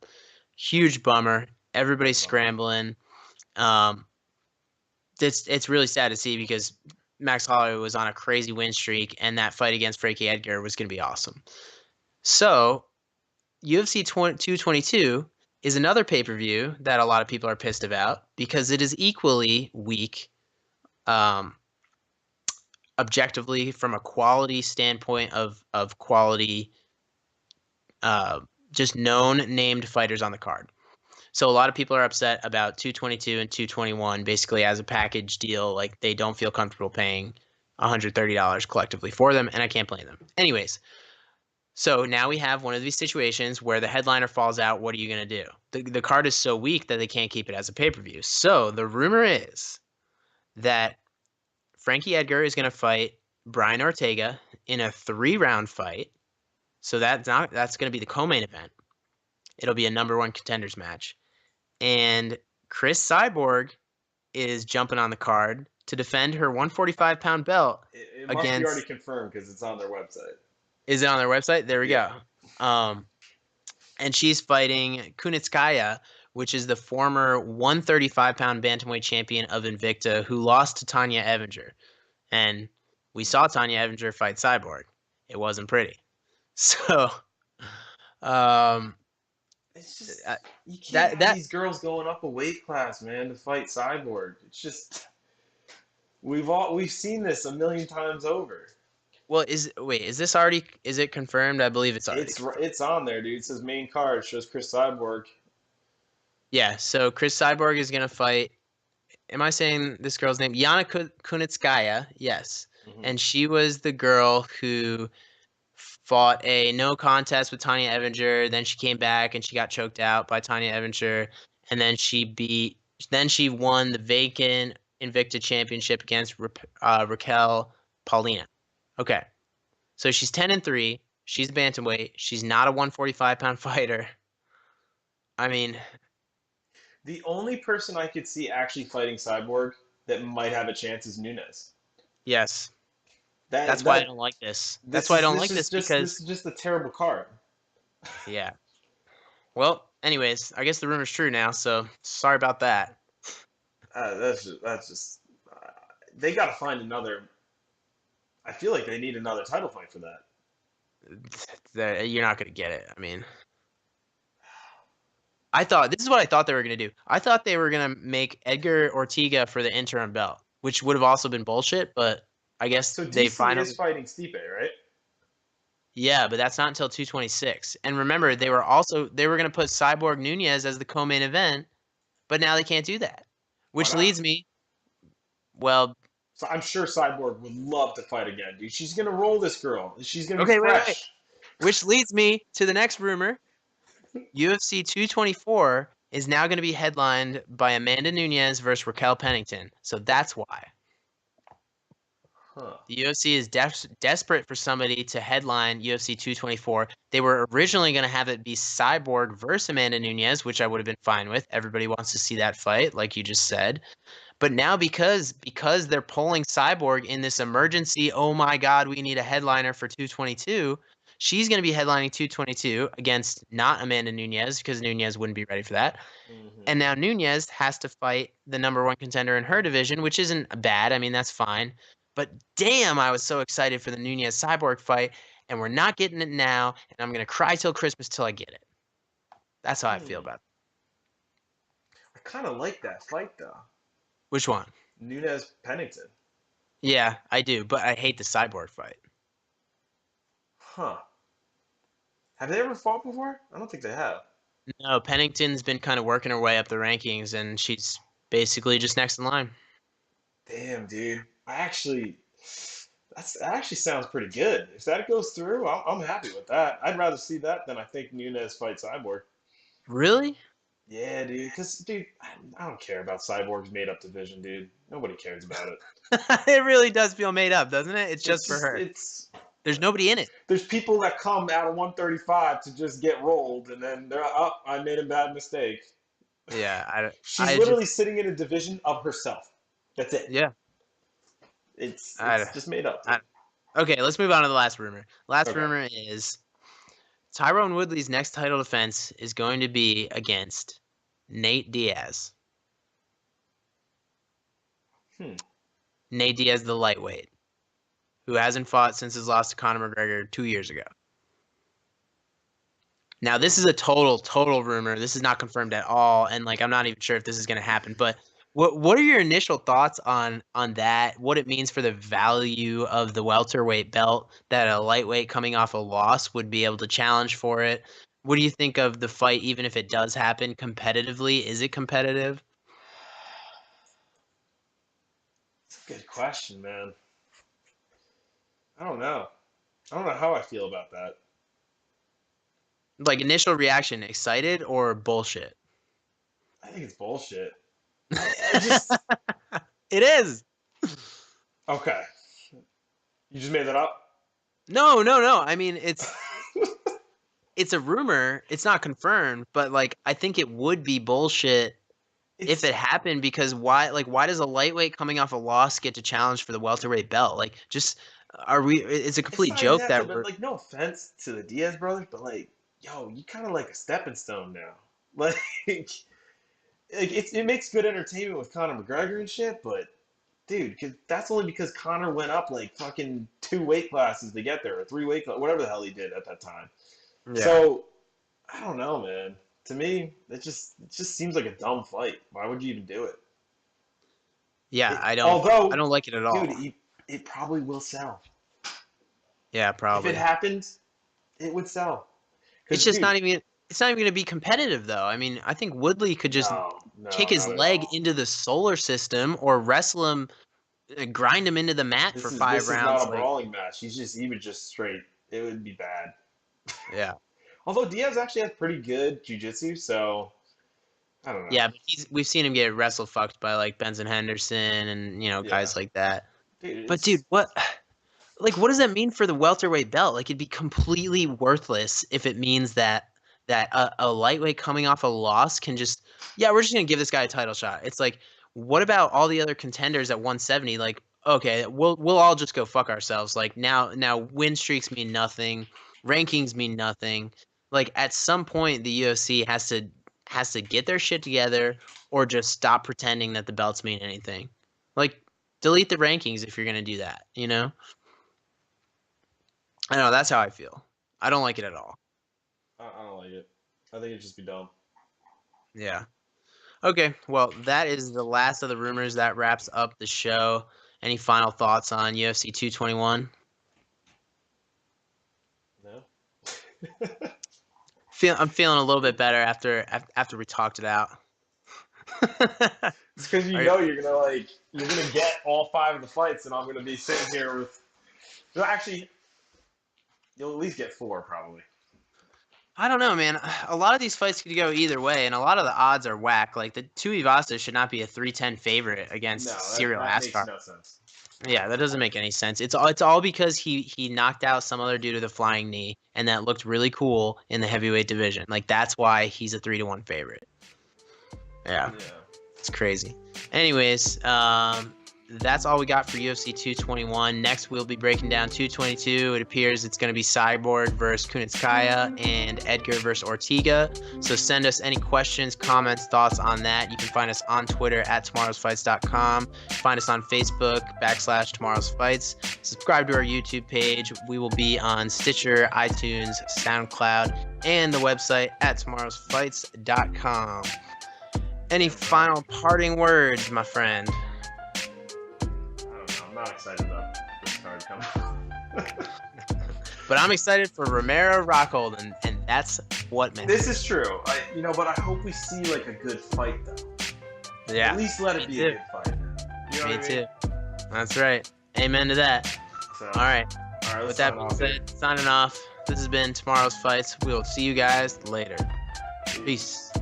Huge bummer. Everybody's Big bummer. scrambling. Um, it's really sad to see because Max Holloway was on a crazy win streak, and that fight against Frankie Edgar was going to be awesome. So, UFC 222 is another pay-per-view that a lot of people are pissed about because it is equally weak, um, objectively from a quality standpoint of quality, uh, just known named fighters on the card. So a lot of people are upset about 222 and 221 basically as a package deal. Like they don't feel comfortable paying $130 collectively for them, and I can't blame them. Anyways, so now we have one of these situations where the headliner falls out. What are you going to do? The card is so weak that they can't keep it as a pay-per-view. So the rumor is that Frankie Edgar is going to fight Brian Ortega in a 3-round fight. So that's going to be the co-main event. It'll be a number 1 contenders match. And Chris Cyborg is jumping on the card to defend her 145-pound belt It must be already against. confirmed because it's on their website. Is it on their website? There we Yeah. go. And she's fighting Kunitskaya, which is the former 135-pound bantamweight champion of Invicta, who lost to Tanya Evinger. And we saw Tanya Evinger fight Cyborg. It wasn't pretty. So, um, It's just, uh, you can't that have that these girls going up a weight class, man, to fight Cyborg. It's just, we've seen this a million times over. well is this already, is it confirmed? I believe it's already confirmed. It's on there, dude. It says main card, shows Chris Cyborg. Yeah, so Chris Cyborg is gonna fight. Am I saying this girl's name? Yana Kunitskaya, yes. Hmm. And she was the girl who fought a no contest with Tanya Evinger. Then she came back and she got choked out by Tanya Evinger. And then she won the vacant Invicta Championship against Raquel Paulina. Okay. So she's 10-3. She's a bantamweight. She's not a 145-pound fighter. I mean, The only person I could see actually fighting Cyborg that might have a chance is Nunes. yes. That That's why I that don't like this. That's this why I is don't this like is this just because this is just a terrible card. yeah. Well, anyways, I guess the rumor's true now, so sorry about that. That's just uh, they got to find another. I feel like they need another title fight for that. You're not going to get it. I mean, I thought this is what I thought they were going to do. I thought they were going to make Edgar Ortega for the interim belt, which would have also been bullshit, but I guess So they DC is finally. fighting Stipe, right? Yeah, but that's not until 226. And remember, Okay. they were going to put Cyborg Nunez as the co-main event, but now they can't do that. Why Which not? leads me, well, So I'm sure Cyborg would love to fight again, dude. She's gonna roll this girl. She's gonna be okay, wait. fresh. Which leads me to the next rumor. UFC 224 is now going to be headlined by Amanda Nunes versus Raquel Pennington. So that's why. Huh. The UFC is desperate for somebody to headline UFC 224. They were originally going to have it be Cyborg versus Amanda Nunes, which I would have been fine with. Everybody wants to see that fight, like you just said. But now because they're pulling Cyborg in this emergency, oh my God, we need a headliner for 222. She's going to be headlining 222 against not Amanda Nunes because Nunes wouldn't be ready for that. Hmm. And now Nunes has to fight the number 1 contender in her division, which isn't bad. I mean, that's fine. But damn, I was so excited for the Nunes Cyborg fight, and we're not getting it now, and I'm going to cry till Christmas till I get it. That's how I feel Hmm. about it. I kind of like that fight though. Which one? Nunes Pennington. Yeah, I do, but I hate the Cyborg fight. Huh. Have they ever fought before? I don't think they have. No, Pennington's been kind of working her way up the rankings, and she's basically just next in line. Damn, dude. That actually sounds pretty good. If that goes through, I'm happy with that. I'd rather see that than I think Nunes fight Cyborg. Really? Yeah, dude. Because, dude, I don't care about Cyborg's made-up division, dude. Nobody cares about it. It really does feel made up, doesn't it? It's just for her. There's nobody in it. There's people that come out of 135 to just get rolled, and then they're I made a bad mistake. Yeah, She's literally sitting in a division of herself. That's it. Yeah. It's just made up. Okay, let's move on to the last rumor. Last rumor is Tyron Woodley's next title defense is going to be against Nate Diaz. Nate Diaz, the lightweight, who hasn't fought since his loss to Conor McGregor 2 years ago. Now, this is a total rumor. This is not confirmed at all, and I'm not even sure if this is going to happen. But what are your initial thoughts on that? What it means for the value of the welterweight belt that a lightweight coming off a loss would be able to challenge for it? What do you think of the fight, even if it does happen competitively? Is it competitive? It's a good question, man. I don't know. I don't know how I feel about that. Initial reaction, excited or bullshit? I think it's bullshit. It is. Okay. You just made that up? No. I mean, it's a rumor. It's not confirmed, but I think it would be bullshit if it happened, because why does a lightweight coming off a loss get to challenge for the welterweight belt? It's a complete joke that we're no offense to the Diaz brothers, but yo, you kind of like a stepping stone now. It makes good entertainment with Conor McGregor and shit, but dude, that's only because Conor went up fucking 2 weight classes to get there, or 3 weight classes, whatever the hell he did at that time. Yeah. So I don't know, man. To me, it just seems like a dumb fight. Why would you even do it? Yeah, I don't like it at all. Dude, it probably will sell. Yeah, probably. If it happens, it would sell. It's just not even. It's not even going to be competitive, though. I mean, I think Woodley could just kick his leg into the solar system or wrestle him, grind him into the mat for 5 rounds. This is not a brawling match. He would just straight. It would be bad. Yeah. Although Diaz actually has pretty good jiu-jitsu, so I don't know. Yeah, but we've seen him get wrestle fucked by Benson Henderson and guys like that. Dude, what does that mean for the welterweight belt? It'd be completely worthless if it means that a lightweight coming off a loss can just, we're just gonna give this guy a title shot. It's what about all the other contenders at 170? Okay, we'll all just go fuck ourselves. Now win streaks mean nothing, rankings mean nothing. At some point the UFC has to get their shit together or just stop pretending that the belts mean anything. Delete the rankings if you're gonna do that. I know, that's how I feel. I don't like it at all. I don't like it. I think it'd just be dumb. Yeah. Okay, well, that is the last of the rumors. That wraps up the show. Any final thoughts on UFC 221? No. I'm feeling a little bit better after we talked it out. It's because you're gonna get all 5 of the fights, and I'm gonna be sitting here with. No, actually, you'll at least get 4 probably. I don't know, man. A lot of these fights could go either way, and a lot of the odds are whack. The Tuivasa should not be a 310 favorite against Cyril Askar. That makes no sense. Yeah, that doesn't make any sense. It's all because he knocked out some other dude with a flying knee, and that looked really cool in the heavyweight division. That's why he's a 3-1 favorite. Yeah. It's crazy. Anyways, that's all we got for UFC 221. Next, we'll be breaking down 222. It appears it's going to be Cyborg versus Kunitskaya and Edgar versus Ortega. So send us any questions, comments, thoughts on that. You can find us on Twitter at tomorrowsfights.com. Find us on Facebook /tomorrowsfights. Subscribe to our YouTube page. We will be on Stitcher, iTunes, SoundCloud, and the website at tomorrowsfights.com. Any final parting words, my friend? I'm not excited about this card coming. But I'm excited for Romero Rockhold, and that's what matters. This is true. But I hope we see a good fight though. Yeah. At least let it be a good fight. Me too. That's right. Amen to that. So, all right. With that being said, signing off. This has been Tomorrow's Fights. We'll see you guys later. Peace. Peace.